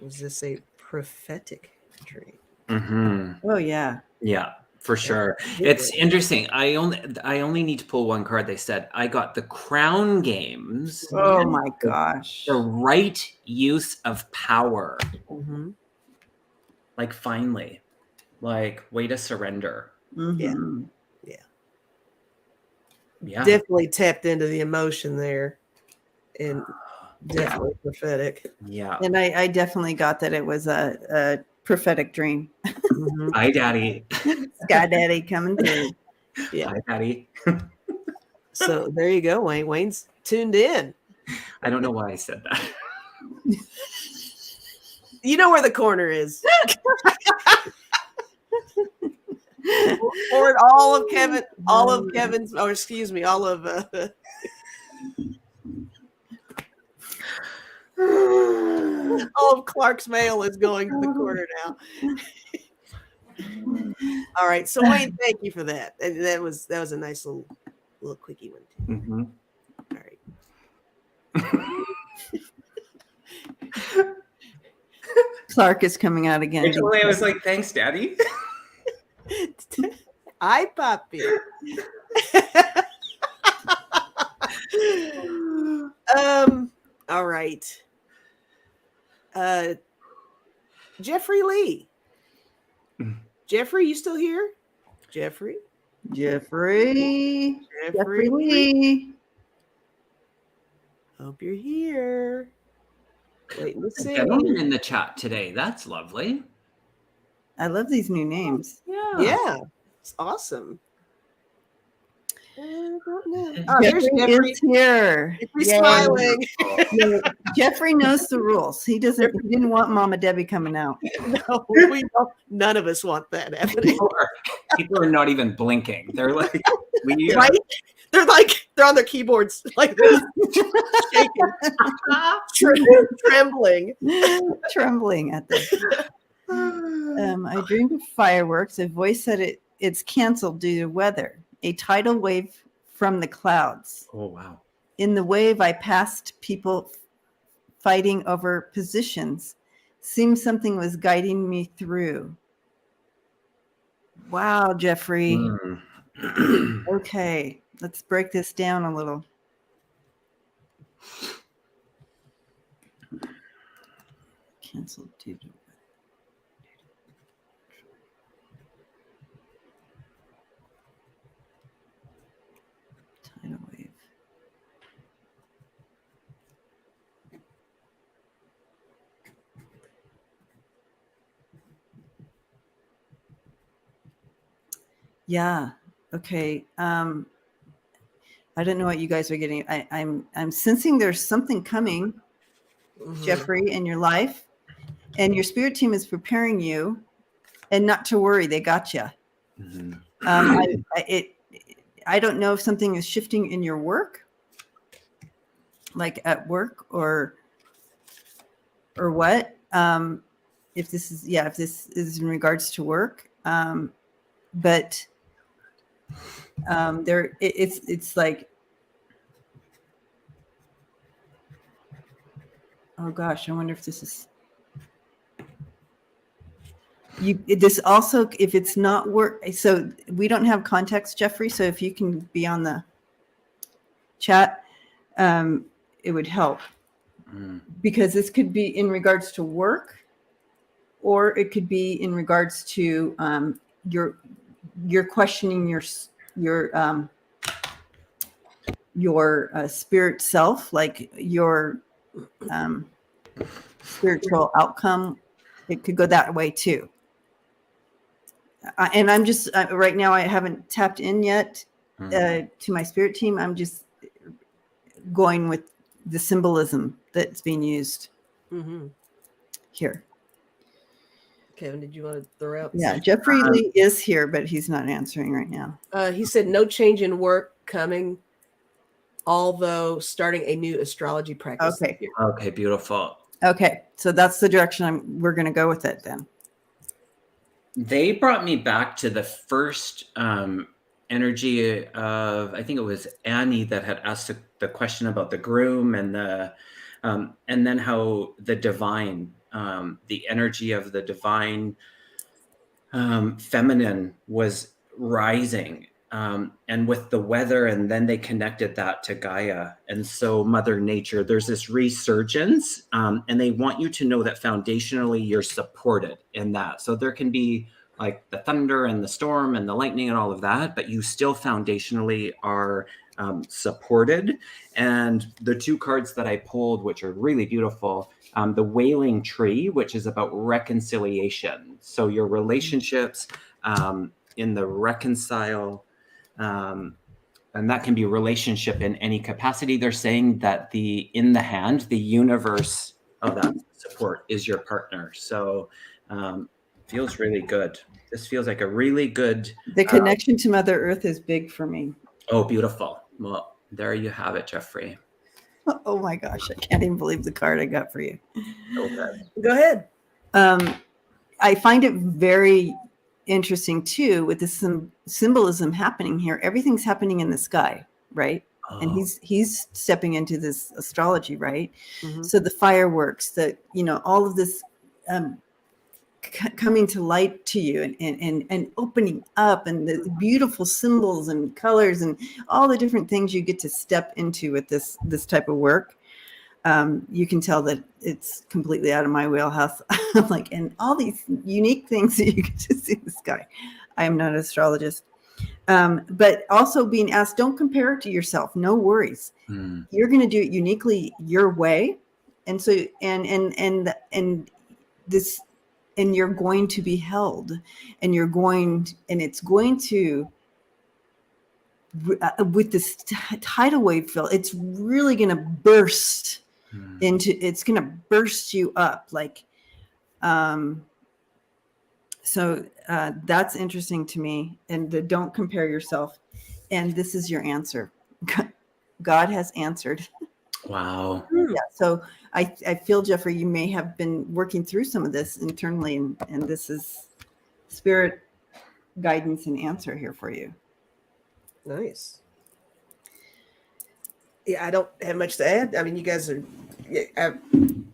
A: was this a prophetic dream?
C: Mm-hmm.
B: Oh yeah.
C: Yeah, for sure. It's interesting. I only need to pull one card. They said I got the Crown Games.
B: Oh my gosh.
C: The right use of power.
A: Mm-hmm.
C: Like finally, like way to surrender.
B: Mm-hmm.
C: Yeah.
A: Definitely tapped into the emotion there, and definitely prophetic.
C: Yeah.
B: And I definitely got that it was a prophetic dream.
A: Mm-hmm.
C: Hi, Daddy.
B: Sky Daddy coming through.
A: Yeah.
C: Hi, Daddy.
A: So there you go, Wayne. Wayne's tuned in.
C: I don't know why I said that.
A: You know where the corner is. Or all of Kevin's, or excuse me, all of all of Clark's mail is going to the corner now. All right, so Wayne, thank you for that. And that was a nice little quickie one too.
C: Mm-hmm.
A: All right.
B: Clark is coming out again.
C: Actually, I was like, thanks, Daddy.
A: Hi, Poppy. All right. Jeffrey Lee. Jeffrey, you still here? Jeffrey
B: Lee.
A: Hope you're here. Waiting to see.
C: Gentleman in the chat today. That's lovely.
B: I love these new names.
A: Yeah, it's awesome. I don't know. Oh, there's
B: Jeffrey
A: Jeffrey.
B: is here.
A: Jeffrey's
B: Yay.
A: smiling.
B: No, Jeffrey knows the rules. He didn't want Mama Debbie coming out.
A: No, we don't. None of us want that happening.
C: People are not even blinking. They're like, we
A: Right? They're on their keyboards like this, shaking, trembling.
B: Trembling at this. I dreamed of fireworks. A voice said it's canceled due to weather. A tidal wave from the clouds.
C: Oh, wow.
B: In the wave, I passed people fighting over positions. Seemed something was guiding me through. Wow, Jeffrey. Okay, let's break this down a little. Canceled due to tidal wave. Yeah. Okay. I don't know what you guys are getting. I'm sensing there's something coming, Jeffrey, in your life, and your spirit team is preparing you. And not to worry, they got you. I don't know if something is shifting in your work, like at work or what. If this is in regards to work, but it's like, oh gosh, I wonder if this is this also, if it's not work. So we don't have context, Jeffrey, so if you can be on the chat, it would help, because this could be in regards to work, or it could be in regards to you're questioning your spirit self, like your spiritual outcome. It could go that way too. And I'm just right now, I haven't tapped in yet to my spirit team. I'm just going with the symbolism that's being used here.
A: Kevin, did you want to throw out?
B: Yeah, Jeffrey Lee is here, but he's not answering right now.
A: He said no change in work coming, although starting a new astrology practice.
C: Okay, beautiful.
B: Okay, so that's the direction we're going to go with it then.
C: They brought me back to the first energy of, I think it was Annie that had asked the question about the groom and then how the divine, the energy of the divine feminine was rising, and with the weather, and then they connected that to Gaia. And so Mother Nature, there's this resurgence, and they want you to know that foundationally you're supported in that. So there can be like the thunder and the storm and the lightning and all of that, but you still foundationally are supported. And the two cards that I pulled, which are really beautiful, the Wailing Tree, which is about reconciliation. So your relationships in the reconcile, and that can be relationship in any capacity. They're saying that in the hand, the universe of that support is your partner. So feels really good. This feels like a really good.
B: The connection to Mother Earth is big for me.
C: Oh, beautiful. Well, there you have it, Jeffrey.
B: Oh my gosh, I can't even believe the card I got for you.
C: Okay.
A: Go ahead.
B: I find it very interesting too with this symbolism happening here. Everything's happening in the sky, right? Oh. And he's stepping into this astrology, right? So the fireworks, all of this coming to light to you, and opening up, and the beautiful symbols and colors and all the different things you get to step into with this type of work. You can tell that it's completely out of my wheelhouse. And all these unique things that you get to see in the sky. I am not an astrologist. But also being asked, don't compare it to yourself. No worries. You're going to do it uniquely your way. And so, and this, and you're going to be held, and it's going to with this tidal wave field, it's really going to burst it's going to burst you up. Like, so that's interesting to me. And don't compare yourself. And this is your answer. God has answered.
C: Wow.
B: Yeah. So I feel, Jeffrey, you may have been working through some of this internally, and this is spirit guidance and answer here for you.
A: Nice. Yeah, I don't have much to add. I mean, you guys are. I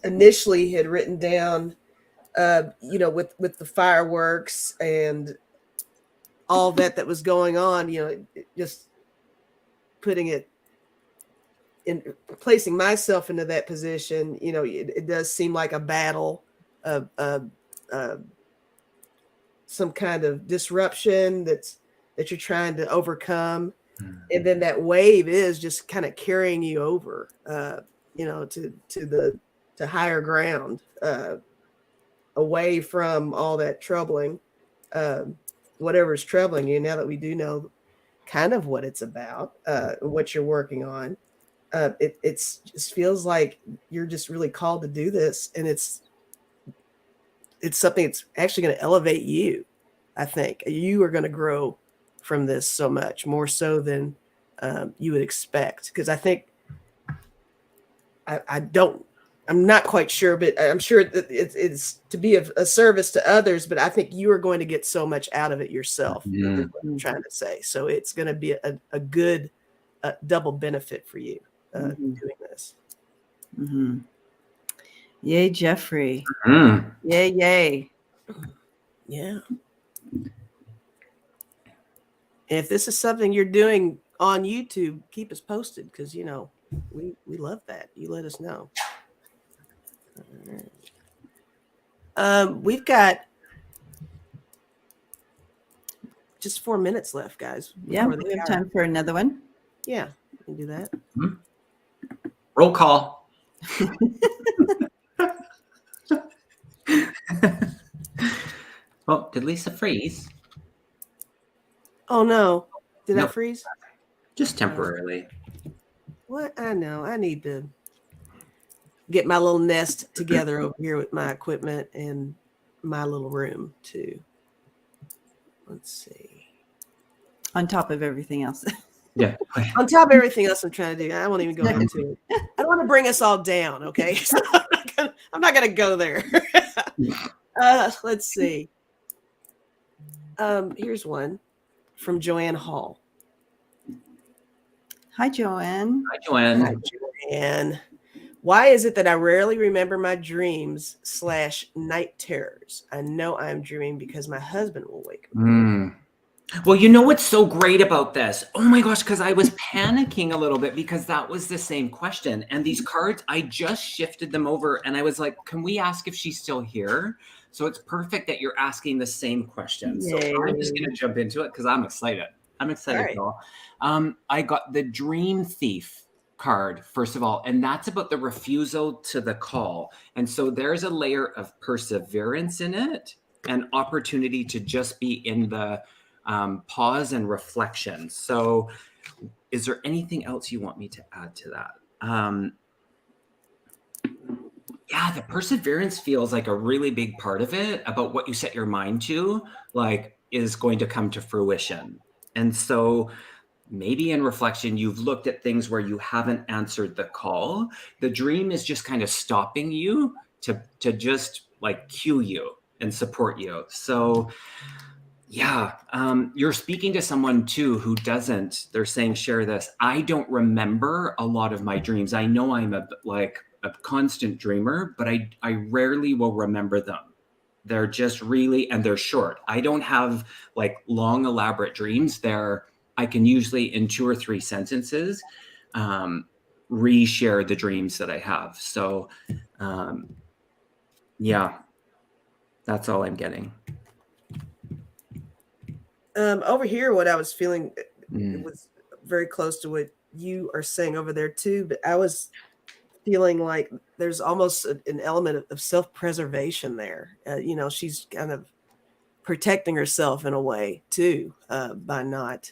A: initially had written down, with the fireworks and all that was going on. Just putting it in, placing myself into that position. It does seem like a battle, some kind of disruption that you're trying to overcome. And then that wave is just kind of carrying you over, to higher ground, away from all that troubling, whatever's troubling you. Now that we do know kind of what it's about, what you're working on, it just feels like you're just really called to do this, and it's something that's actually going to elevate you. I think you are going to grow from this so much more so than you would expect. Because I think I'm not quite sure, but I'm sure that it's to be of a service to others. But I think you are going to get so much out of it yourself, is what I'm trying to say. So it's going to be a good double benefit for you doing this.
B: Mm-hmm. Yay, Jeffrey. Yay, yay.
A: Yeah. And if this is something you're doing on YouTube, keep us posted, because we love that. You let us know. All right. We've got just 4 minutes left, guys.
B: Yeah, we have time for another one.
A: Yeah, we can do that.
C: Roll call. Well, did Lisa freeze?
A: Oh no. Did I freeze?
C: Just temporarily.
A: What? I know. I need to get my little nest together over here with my equipment and my little room too. Let's see.
B: On top of everything else.
C: Yeah.
A: On top of everything else I'm trying to do. I won't even go into it. I don't want to bring us all down, okay? So I'm not gonna go there. Let's see. Here's one from Joanne Hall.
B: Hi, Joanne.
C: Hi, Joanne.
A: Hi, Joanne. Why is it that I rarely remember my dreams / night terrors? I know I'm dreaming because my husband will wake me.
C: Well, you know what's so great about this? Oh my gosh, because I was panicking a little bit because that was the same question. And these cards, I just shifted them over and I was like, can we ask if she's still here? So it's perfect that you're asking the same question.
B: Yay.
C: So I'm just going to jump into it because I'm excited. I'm excited, y'all. I got the Dream Thief card, first of all, and that's about the refusal to the call. And so there's a layer of perseverance in it and opportunity to just be in the pause and reflection. So is there anything else you want me to add to that? Yeah, the perseverance feels like a really big part of it, about what you set your mind to, like, is going to come to fruition. And so maybe in reflection, you've looked at things where you haven't answered the call. The dream is just kind of stopping you to just like cue you and support you. So yeah, you're speaking to someone too who doesn't. They're saying, share this. I don't remember a lot of my dreams. I know I'm a constant dreamer, but I rarely will remember them. They're just really, and they're short. I don't have like long, elaborate dreams. I can usually in 2 or 3 sentences reshare the dreams that I have. So yeah, that's all I'm getting.
A: Over here, what I was feeling it was very close to what you are saying over there too, but I was feeling like there's almost an element of self-preservation there. She's kind of protecting herself in a way too, by not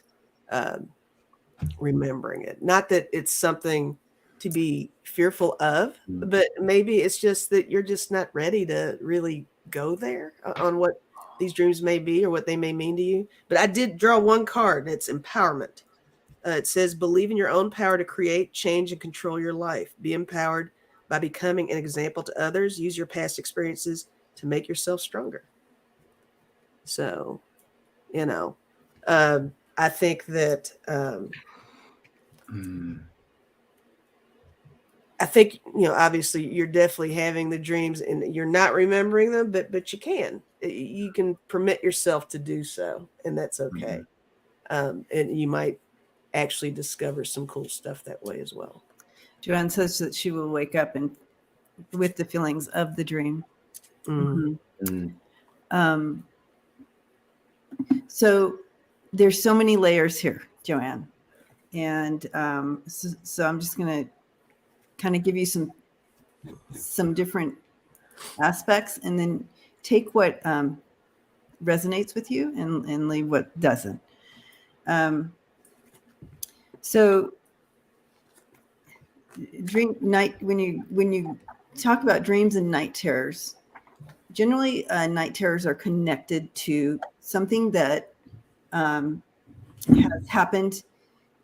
A: remembering it. Not that it's something to be fearful of, but maybe it's just that you're just not ready to really go there on what these dreams may be or what they may mean to you. But I did draw one card, and it's empowerment. It says, believe in your own power to create, change, and control your life. Be empowered by becoming an example to others. Use your past experiences to make yourself stronger. So, you know, I think that I think, obviously you're definitely having the dreams and you're not remembering them, but you can permit yourself to do so, and that's okay. And you might actually discover some cool stuff that way as well.
B: Joanne says that she will wake up and with the feelings of the dream. So there's so many layers here, Joanne. And so I'm just going to kind of give you some different aspects, and then take what resonates with you and leave what doesn't. So dream night, when you talk about dreams and night terrors, generally night terrors are connected to something that has happened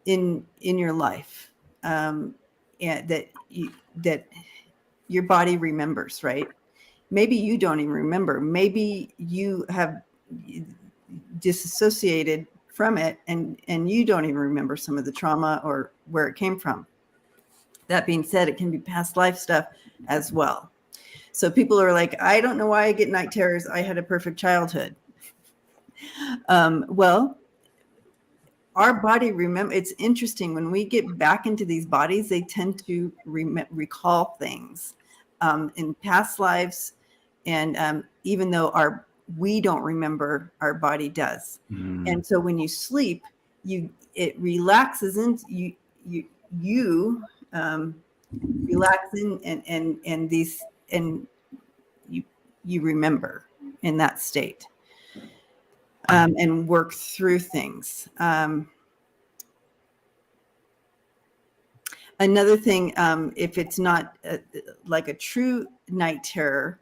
B: in your life, and that your body remembers, right? Maybe you don't even remember. Maybe you have disassociated from it, and you don't even remember some of the trauma or where it came from. That being said, it can be past life stuff as well. So people are like, I don't know why I get night terrors. I had a perfect childhood. Well, our body it's interesting when we get back into these bodies, they tend to recall things in past lives. And even though we don't remember, our body does. And so when you sleep, it relaxes into you relax in and these, and you remember in that state, and work through things. Another thing, if it's not like a true night terror,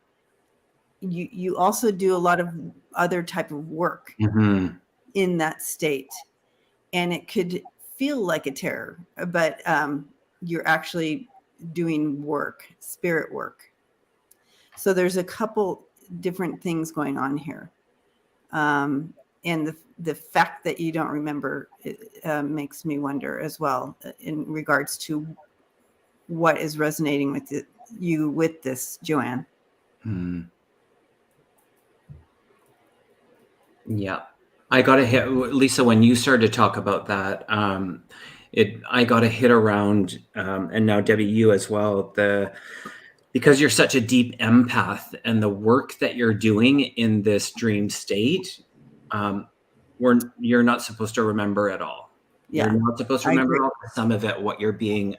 B: you also do a lot of other type of work in that state, and it could feel like a terror, but you're actually doing work, spirit work. So there's a couple different things going on here. And the fact that you don't remember makes me wonder as well in regards to what is resonating with you with this, Joanne.
C: Yeah. I got a hit, Lisa, when you started to talk about that, I got a hit around, and now Debbie, you as well, because you're such a deep empath, and the work that you're doing in this dream state, you're not supposed to remember at all.
B: Yeah,
C: you're not supposed to remember all, some of it. What you're being,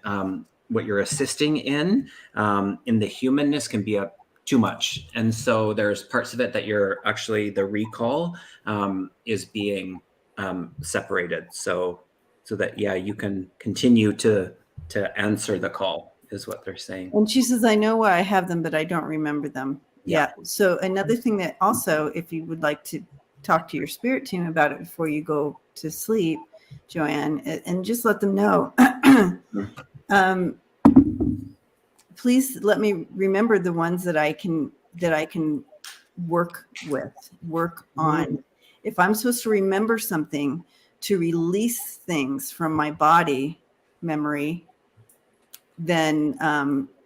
C: what you're assisting in the humanness can be too much, and so there's parts of it that you're actually, the recall is being separated, so that you can continue to answer the call, is what they're saying.
B: And she says, I know why I have them, but I don't remember them. Yeah. So another thing that also, if you would like to talk to your spirit team about it before you go to sleep, Joanne, and just let them know, please let me remember the ones that I can work on. If I'm supposed to remember something to release things from my body memory, then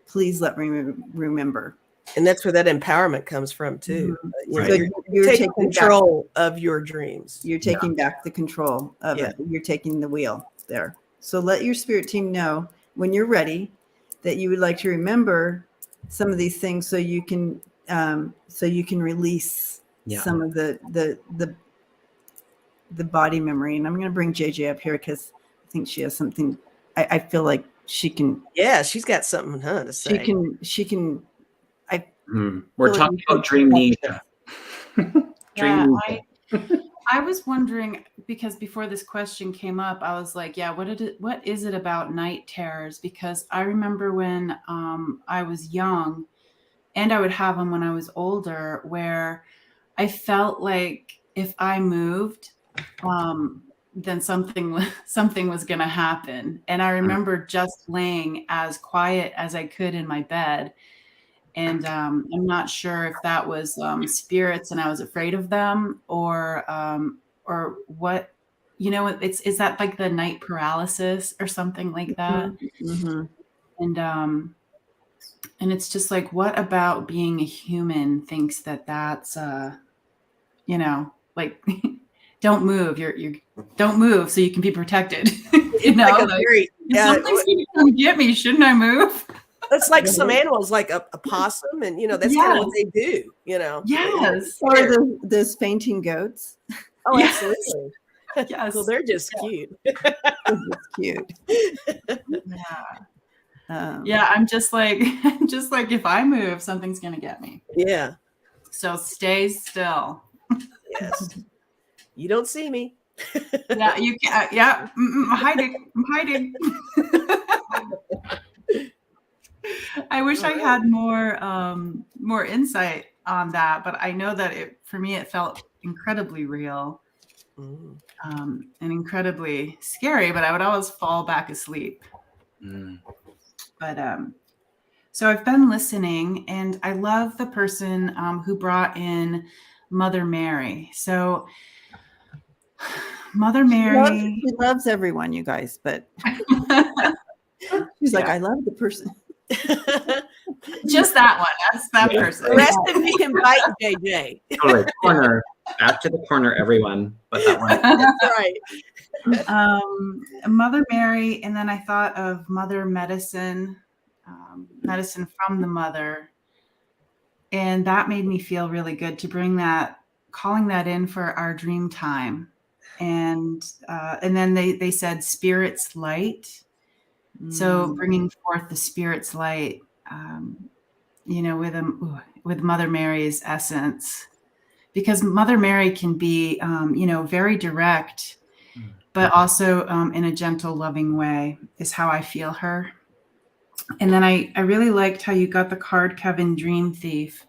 B: please let me remember.
A: And that's where that empowerment comes from too.
B: Right.
A: So you're taking control of your dreams.
B: You're taking back the control of it. You're taking the wheel there. So let your spirit team know when you're ready that you would like to remember some of these things, so you can release some of the body memory. And I'm going to bring JJ up here because I think she has something. I feel like she can.
A: Yeah, she's got something to say.
B: She can.
C: We're talking about dreamnesia.
D: Yeah, I was wondering, because before this question came up, I was like, yeah, what is it about night terrors? Because I remember when I was young, and I would have them when I was older, where I felt like if I moved, then something was going to happen. And I remember just laying as quiet as I could in my bed. And I'm not sure if that was spirits and I was afraid of them, or what, is that like the night paralysis or something like that?
B: Mm-hmm.
D: And it's just like, what about being a human thinks that that's like don't move, you don't move so you can be protected.
A: Like a very,
D: if something's gonna come get me, shouldn't I move?
A: It's like some animals, like a possum, and that's kind of what they do.
D: Yes.
B: Or those fainting goats.
A: Oh,
D: Yes.
A: absolutely.
D: Yes.
A: Well, they're just cute.
B: It's cute.
D: Yeah, I'm just like if I move, something's gonna get me.
A: Yeah.
D: So stay still.
A: Yes. You don't see me.
D: Yeah, you can't. Yeah, I'm hiding. I wish I had more insight on that, but I know that for me it felt incredibly real, and incredibly scary. But I would always fall back asleep. But so I've been listening, and I love the person who brought in Mother Mary. So Mother Mary,
B: she loves everyone, you guys, but she's like, I love the person.
D: Just that one. That's that person.
A: The rest of you can bite JJ.
C: Totally. Corner. Back to the corner, everyone. But that one.
A: That's right.
D: Mother Mary, and then I thought of Mother Medicine, medicine from the mother. And that made me feel really good to calling that in for our dream time. And then they said spirit's light. So bringing forth the spirit's light, with Mother Mary's essence, because Mother Mary can be, very direct, but also in a gentle, loving way is how I feel her. And then I really liked how you got the card, Kevin, Dream Thief,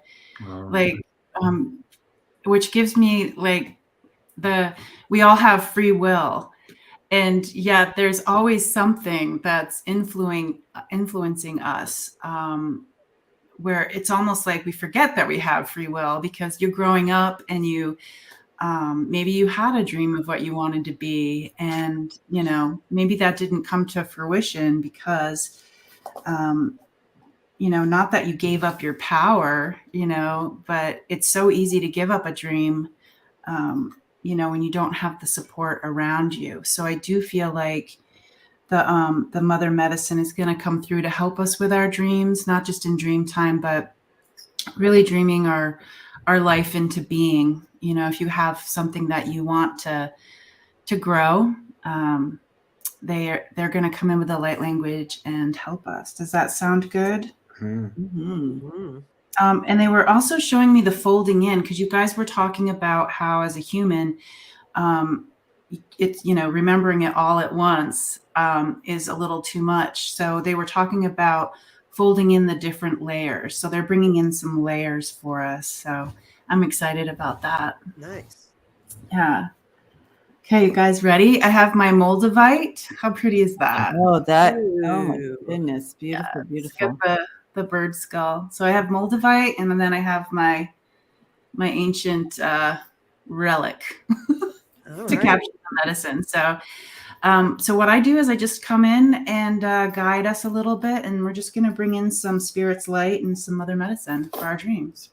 D: which gives me like we all have free will. And yet there's always something that's influencing us, where it's almost like we forget that we have free will, because you're growing up and you maybe you had a dream of what you wanted to be. And, maybe that didn't come to fruition because, not that you gave up your power, but it's so easy to give up a dream, when you don't have the support around you. So I do feel like the Mother Medicine is going to come through to help us with our dreams, not just in dream time, but really dreaming our life into being. If you have something that you want to grow, they're going to come in with the light language and help us. Does that sound good?
B: Mm-hmm.
D: And they were also showing me the folding in, because you guys were talking about how as a human, it's, remembering it all at once is a little too much. So they were talking about folding in the different layers. So they're bringing in some layers for us. So I'm excited about that.
A: Nice.
D: Yeah. Okay, you guys ready? I have my Moldavite. How pretty is that?
B: Oh, oh my goodness. Beautiful,
D: yeah,
B: beautiful.
D: The bird skull. So I have Moldavite, and then I have my ancient relic to capture the medicine. So what I do is I just come in and guide us a little bit, and we're just going to bring in some spirit's light and some Mother Medicine for our dreams.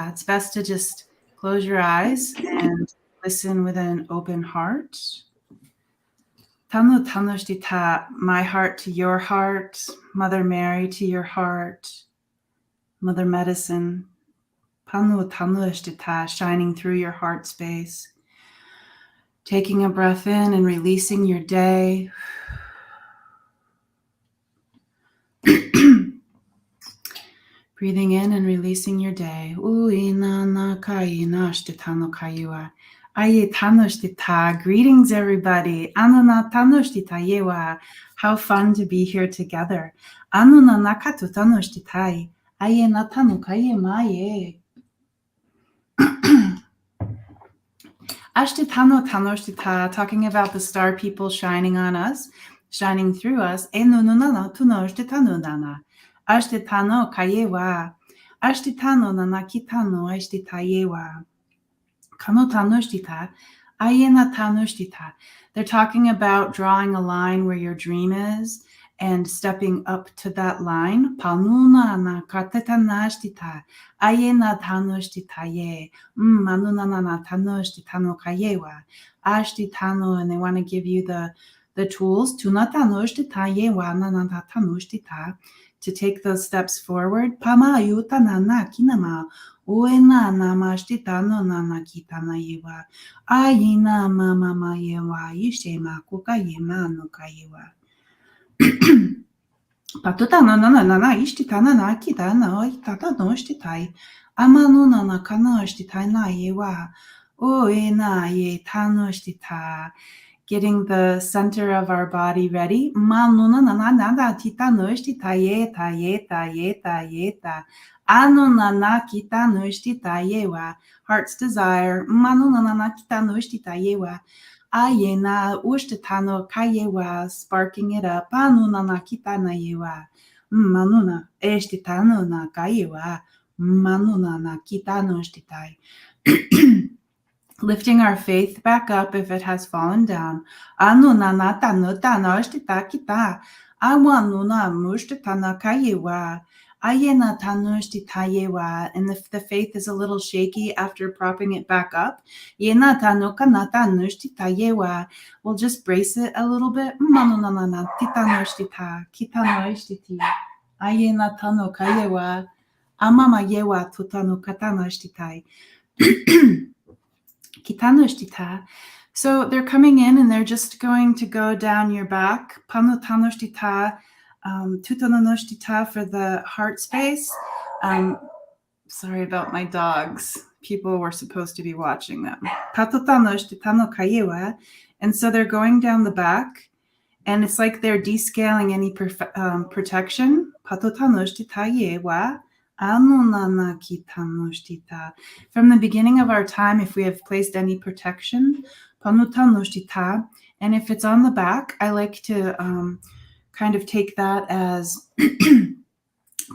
D: It's best to just close your eyes and listen with an open heart. My heart to your heart, Mother Mary to your heart, Mother Medicine, shining through your heart space. Taking a breath in and releasing your day. Breathing in and releasing your day. Greetings, everybody. How fun to be here together. Ashtitano tanoshtita, talking about the star people shining on us, shining through us. Enununana tunoshtitanunana. Ashtitano kayewa. Ashtitano nanakitano ashtitayewa. Kano tanoshtita. Ayena tanoshtita. They're talking about drawing a line where your dream is and stepping up to that line. Panuna na katetanashtita. Ayena tanoshtita ye. Manuna na tanoshtita no kayewa. Ashtitano, and they want to give you the tools to take those steps forward. Pama yuta nana kinama. Uena namashtitano nana kitana yewa. Ayina mama mayewa. Yishema kukayema no kayewa. Patutana nana nana ishtitana na kitana itata no shtitai. Amanu nana kana shtitai na yewa. Uena ye tano shtita. Getting the center of our body ready. Manuna nana nana titano shtita yeta yeta yeta yeta. Anunana kita nushtita yewa. Heart's desire. Manunana kita nushtita yewa. Ayena ushtitano kayewa. Sparking it up. Anunana kita na yewa. Manuna eshtitano na kayewa. Manuna na kita nushtitai. Lifting our faith back up if it has fallen down. Anunana tanutana ushtita kita. Awanuna mushtitana kayewa. Ayena tanushti-tayewa. And if the faith is a little shaky after propping it back up, yena tanukana tanushti-tayewa. We'll just brace it a little bit. Manunana titanushti-ta, kitanushti-ti. Ayena tanukayewa. Amama yewa tutanu katanashti-tai. Kitanushti-ta. So they're coming in and they're just going to go down your back. Panutanushti-ta. Tutanonoshtita for the heart space. Sorry about my dogs. People were supposed to be watching them. Patutanoshhtitano kayewa. And so they're going down the back, and it's like they're descaling any protection. Patutanoshhtitayewa. Anunanakitanoshtita. From the beginning of our time, if we have placed any protection, panutanoshtita, and if it's on the back, I like to kind of take that as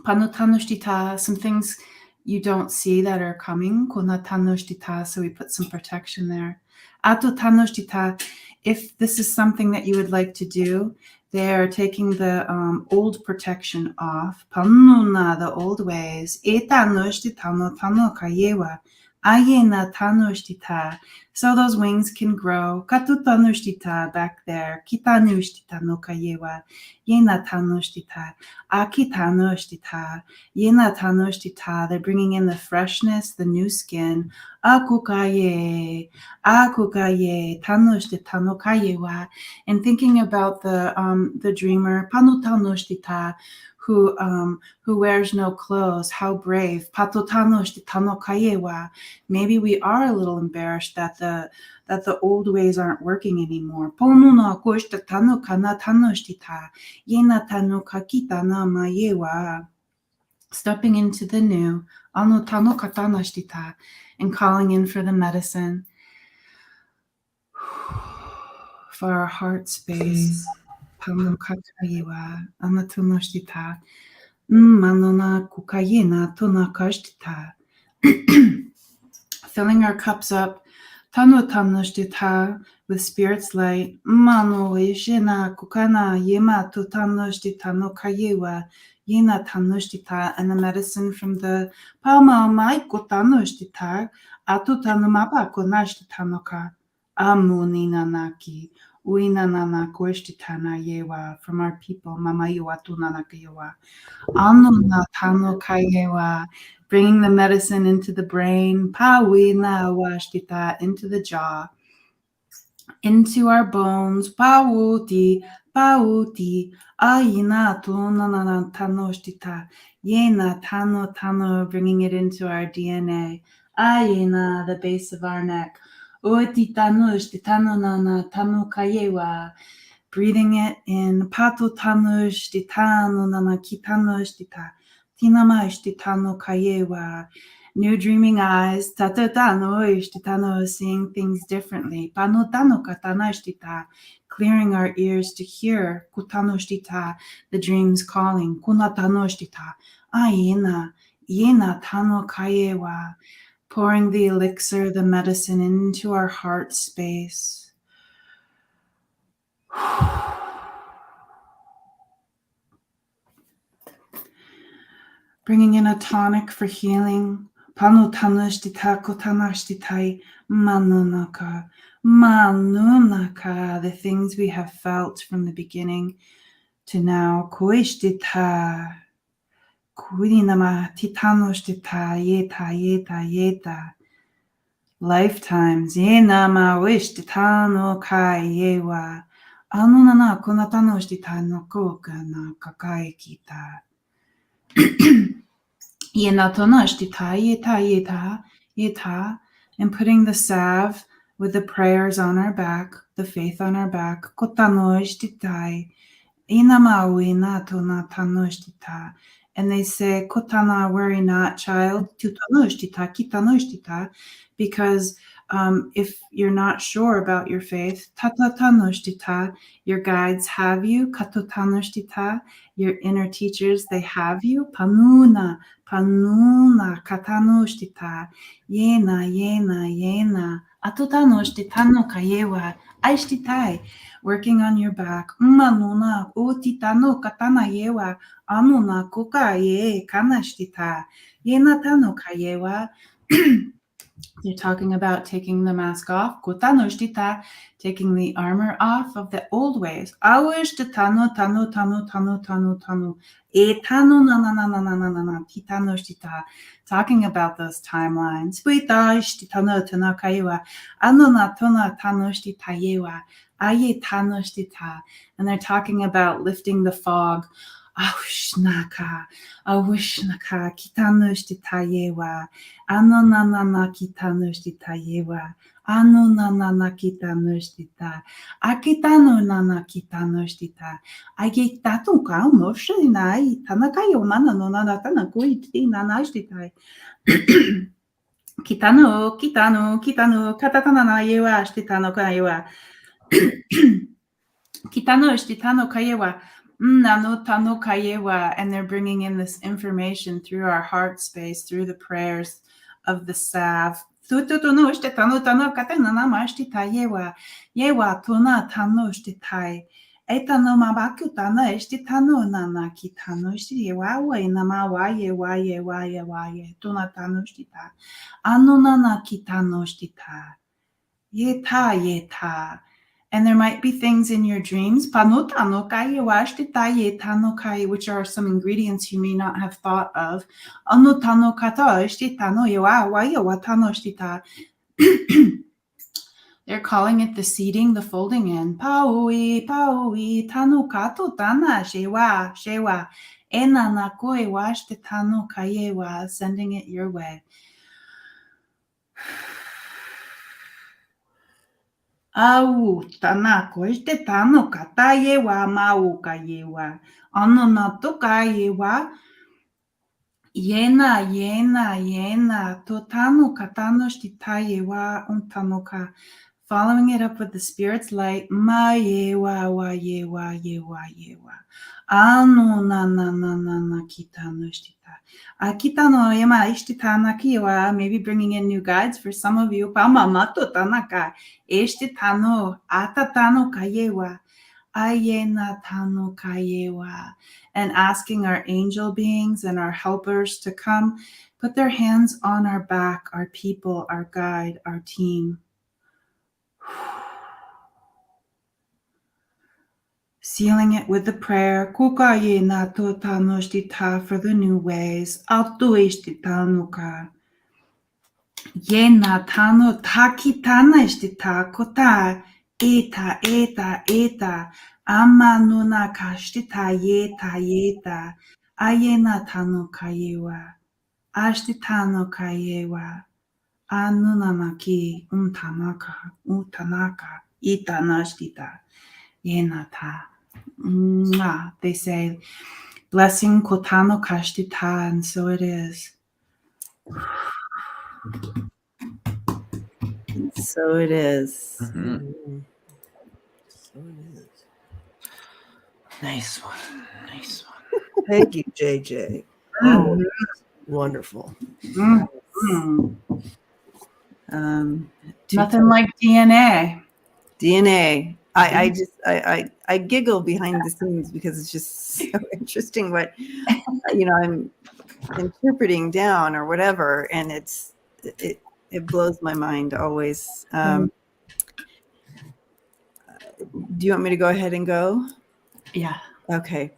D: panutanoshtita, some things you don't see that are coming. Konatanoshtita, so we put some protection there. Atutanoshtita, if this is something that you would like to do, they're taking the old protection off. Panuna, the old ways. Etanoshtita no tano kayewa. Ayena tanoshtita. So those wings can grow. Katutanushtita back there. Kitanushtita no kayewa. Yena tanoshtita. Akitanoshtita. Yena tanoshtita. They're bringing in the freshness, the new skin. Akukaye. Akukaye. Tanoshtita no kayewa. And thinking about the dreamer, Panutanoshtita, who wears no clothes, how brave. Maybe we are a little embarrassed that the old ways aren't working anymore. Stepping into the new, and calling in for the medicine, for our heart space. Filling our cups up with spirit's light. And the medicine from the from our people, bringing the medicine into the brain, into the jaw. into our bones. Pauti, pauti, aina tunana tanoshtita. Yena tano tano, bringing it into our DNA. Ayena, the base of our neck. Oti tanushti tanonana tanu kayewa. Breathing it in. Pato tanushti tanonana kitanoshtita. Tinamashti tano kayewa. New dreaming eyes, tatatano, seeing things differently. Panotano katanashtita, clearing our ears to hear. Kutanoshtita, the dreams calling. Kunatanoshtita, ayena, yena tano kayewa, pouring the elixir, the medicine into our heart space. Bringing in a tonic for healing. Panutanushtita kotanashtitai manunaka. Manunaka, the things we have felt from the beginning to now. Koishtita. Kuidinama titanoshtita yeta yeta yeta. Lifetimes. Yenama wishtitano kai yewa. Anunana konatanoshtita no koka na kakai kita. Yeta, and putting the salve with the prayers on our back, the faith on our back. And they say, Kotana, worry not, child, because if you're not sure about your faith, your guides have you, your inner teachers, they have you, panuna, katanoshtita, yena, atutanoshtitano kayewa, aishtitai, working on your back, manuna, utitano katana yewa, amuna kuka ye kanashtita, yenatano kayewa. You're talking about taking the mask off, kutanoshtita, taking the armor off of the old ways. Awishtitano, tanu, etano na, titanoshtita, talking about those timelines. Puitashtitano tanakayewa, anona tona tanoshtita yewa, aye tanoshtita, and they're talking about lifting the fog. Awishnaka, kitanoshtita yewa. Anonana kita nostita yewa. Anonana kita nostita. Akitano nana kita nostita. Agitatu ka moshina tanakayo mana no nana tanakuiti nanashtita. Kitano, katatana yewa, shtitano kayewa. Kitano, shtitano kayewa. Nano tano kayewa. And they're bringing in this information through our heart space, through the prayers of the salve. Yewa tuna tano shtitai. Etano mabaku tana eshtitano nana kitano shtiwa nama waye tuna tano shtita. Anunana kitano shtita. Yeta. And there might be things in your dreams, which are some ingredients you may not have thought of. They're calling it the seeding, the folding in. Paui, tanukato tana, shewa, enana koi washte tanu kayewa, sending it your way. Au tanako este tano katayewa mau kayewa anonato kayewa yena totano katano shtitayewa untanoka, following it up with the spirit's light ma yewa ano na kitano shtita. Akitano yema ishtitana kiwa, maybe bringing in new guides for some of you. Pamamato tanaka ishtitano atatano kayewa ayena tano kayewa, and asking our angel beings and our helpers to come put their hands on our back, our people, our guide, our team. Sealing it with the prayer, Kukayena totanoshtita, for the new ways, Altuishtitanuka. Yena tano takitana ishtita kota, Eta, eta, eta. Ama nuna kashtita yeta yeta. Ayena tano kayewa. Ashtitano kayewa. Anunanaki utanaka itanashtita yenata. They say, blessing kotano kashtita, and so it is.
B: And so it is.
C: Mm-hmm.
A: So it is.
C: Nice one. Nice one.
A: Thank you, JJ. Oh, wonderful.
D: Nothing like DNA.
B: DNA. I giggle behind the scenes because it's just so interesting what I'm interpreting down or whatever, and it blows my mind always. Do you want me to go ahead and go?
D: Yeah.
B: Okay.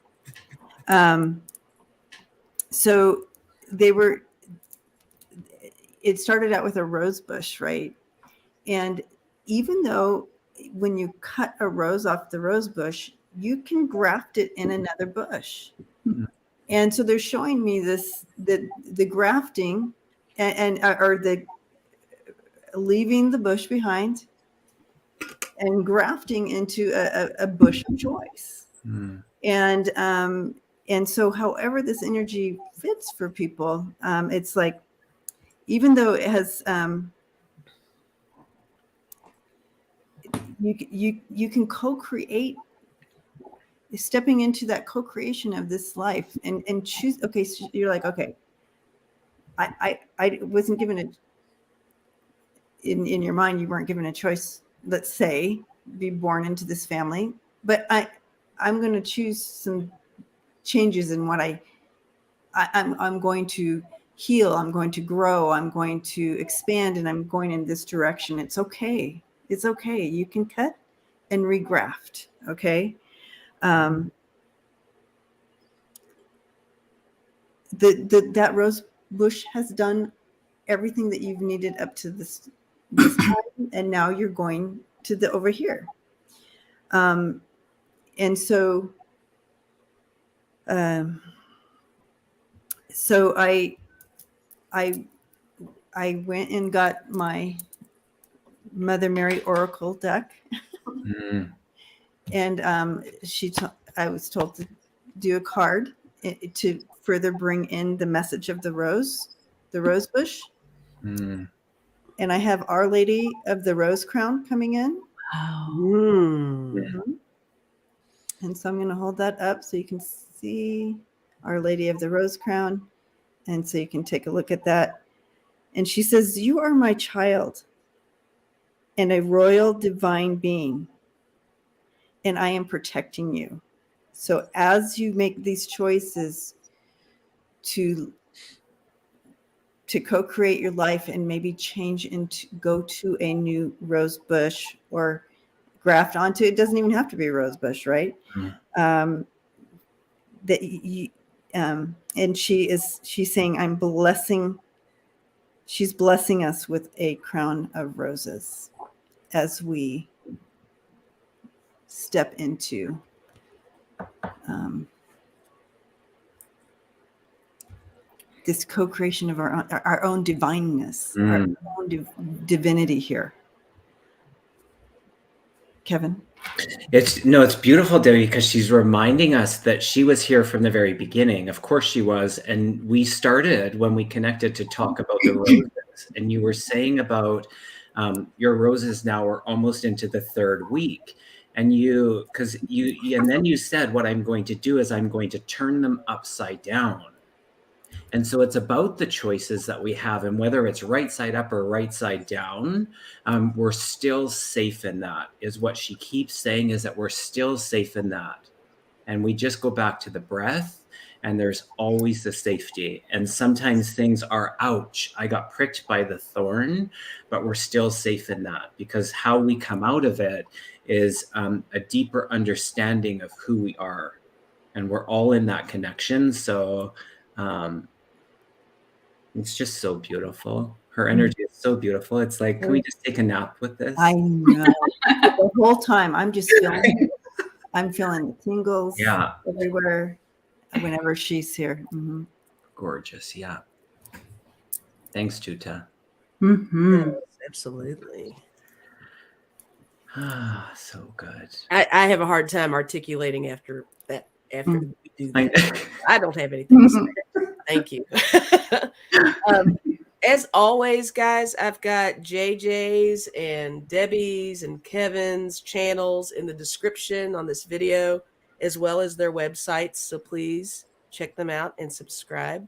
B: So it started out with a rose bush, right? And even though when you cut a rose off the rose bush, you can graft it in another bush.
C: Mm-hmm.
B: And so they're showing me the grafting or the leaving the bush behind and grafting into a bush of choice.
C: Mm.
B: And so however this energy fits for people, it's like, even though it has, you can co-create, stepping into that co-creation of this life and choose. Okay, so you're like, okay, I wasn't given a, in your mind, you weren't given a choice, let's say, be born into this family, but I'm going to choose some changes in what I'm going to heal, I'm going to grow, I'm going to expand, and I'm going in this direction. It's okay. It's okay. You can cut and regraft. Okay. That rose bush has done everything that you've needed up to this time, and now you're going to the over here. And so so I went and got my Mother Mary Oracle deck.
C: Mm.
B: And I was told to do a card to further bring in the message of the rose bush.
C: Mm.
B: And I have Our Lady of the Rose Crown coming in.
D: Wow.
B: Mm-hmm. And so I'm going to hold that up so you can see Our Lady of the Rose Crown. And so you can take a look at that. And she says, "You are my child and a royal divine being, and I am protecting you. So as you make these choices to co-create your life and maybe go to a new rose bush or graft onto, it doesn't even have to be a rose bush, right?
C: Mm.
B: And she's saying, she's blessing us with a crown of roses as we step into this co-creation of our own divineness, our own divinity here. Kevin?
C: It's beautiful, Debbie, because she's reminding us that she was here from the very beginning. Of course she was. And we started when we connected to talk about the roses. And you were saying about your roses now are almost into the third week. And then you said, what I'm going to do is I'm going to turn them upside down. And so it's about the choices that we have, and whether it's right side up or right side down, we're still safe in that, is what she keeps saying, is that we're still safe in that. And we just go back to the breath, and there's always the safety. And sometimes things are, ouch, I got pricked by the thorn, but we're still safe in that, because how we come out of it is a deeper understanding of who we are. And we're all in that connection. So, it's just so beautiful. Her energy is so beautiful. It's like, can we just take a nap with this?
B: I know. The whole time I'm just feeling I'm feeling the tingles everywhere whenever she's here. Mm-hmm.
C: Gorgeous. Yeah. Thanks, Tuta.
D: Mm-hmm.
A: Yes, absolutely.
C: Ah, so good.
A: I have a hard time articulating after that. After we do
C: I-
A: that, I don't have anything to say. Thank you. As always, guys, I've got JJ's and Debbie's and Kevin's channels in the description on this video, as well as their websites. So please check them out and subscribe.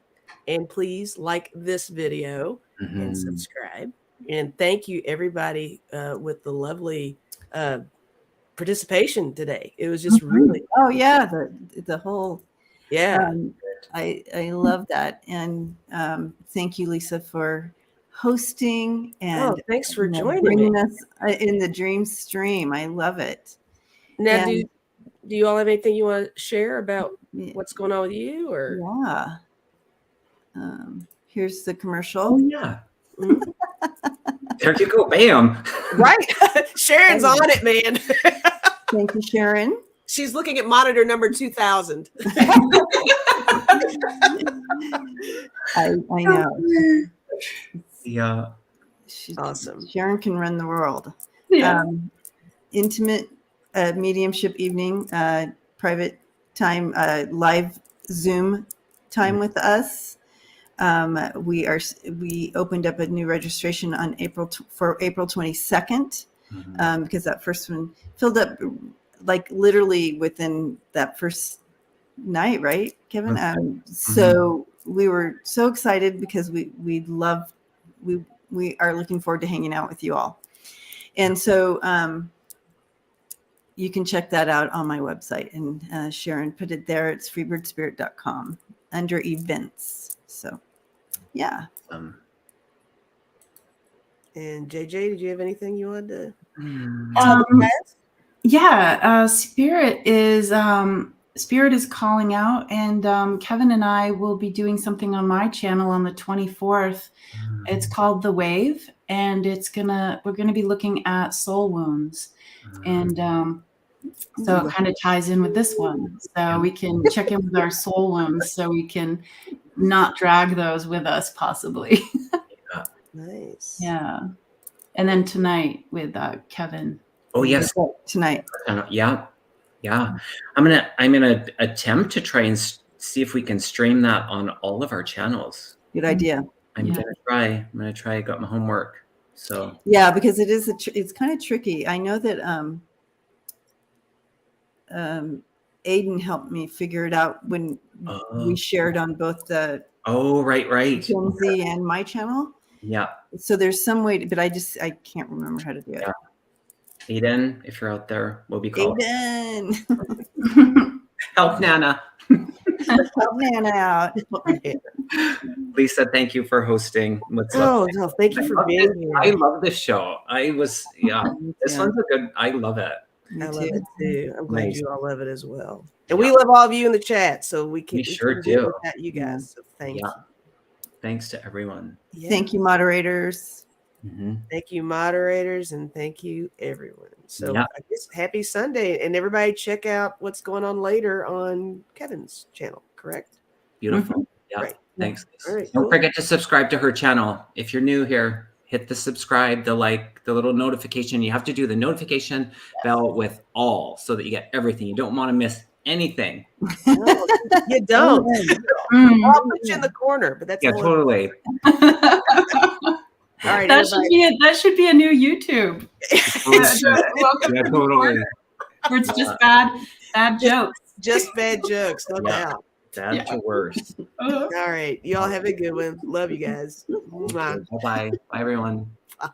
A: And please like this video and subscribe. And thank you, everybody, with the lovely participation today. It was just really
B: Oh yeah, the whole
A: yeah.
B: I love that, and thank you, Lisa, for hosting and
A: thanks for joining
B: bringing
A: me.
B: us in the dream stream. I love it.
A: Now,
B: And,
A: do you all have anything you want to share about what's going on with you? Or
B: yeah, here's the commercial.
C: Oh yeah. There you go. Bam.
A: Right. Sharon's on it, man.
B: Thank you, Sharon.
A: She's looking at monitor number 2000.
B: I know.
C: Yeah.
B: She's
A: awesome.
B: Sharon can run the world.
D: Yeah.
B: Intimate mediumship evening, private time, live Zoom time with us. We opened up a new registration on for April 22nd, because that first one filled up like literally within that first night, right, Kevin? So we were so excited because we are looking forward to hanging out with you all, and so you can check that out on my website, and Sharon put it there. It's freebirdspirit.com under events. So yeah.
A: And JJ, did you have anything you wanted to
D: Spirit is calling out, and Kevin and I will be doing something on my channel on the 24th. It's called The Wave, and we're gonna be looking at soul wounds, and so it kind of ties in with this one. So we can check in with our soul wounds, so we can not drag those with us, possibly.
A: Nice.
D: Yeah. And then tonight with Kevin.
C: Oh yes,
B: tonight.
C: Yeah. I'm gonna attempt to try and see if we can stream that on all of our channels.
B: Good idea.
C: I'm gonna try. I got my homework. So
B: yeah, because it's kind of tricky. I know that Aiden helped me figure it out when we shared on both the
C: right
B: Kenzie and my channel.
C: Yeah.
B: So there's some way, but I can't remember how to do it.
C: Aiden, if you're out there, we'll be calling.
B: Aiden.
C: Help Nana.
B: Help Nana out.
C: Lisa, thank you for hosting.
A: Thank you for being here.
C: I love this show. This one's a good, I love it.
A: I love it too. I'm glad you all love it as well. And we love all of you in the chat, so we
C: sure do.
A: Without you guys. So thank you.
C: Thanks to everyone.
A: Yeah.
B: Thank you, moderators.
A: Thank you, moderators, and thank you, everyone. So I guess happy Sunday, and everybody check out what's going on later on Kevin's channel. Correct?
C: Beautiful. Yeah.
A: Right.
C: Thanks.
A: Right,
C: Don't forget to subscribe to her channel. If you're new here, hit the subscribe, the little notification. You have to do the notification bell with all, so that you get everything. You don't want to miss anything.
A: No, you don't. I'll put you in the corner, but that's
C: totally.
A: All right,
D: that should be a new YouTube.
C: Totally.
D: Where it's just bad jokes.
A: Just bad jokes, no doubt.
C: That's the worst.
A: All right, y'all have a good one. Love you guys.
C: Bye. Bye, everyone.
A: Bye.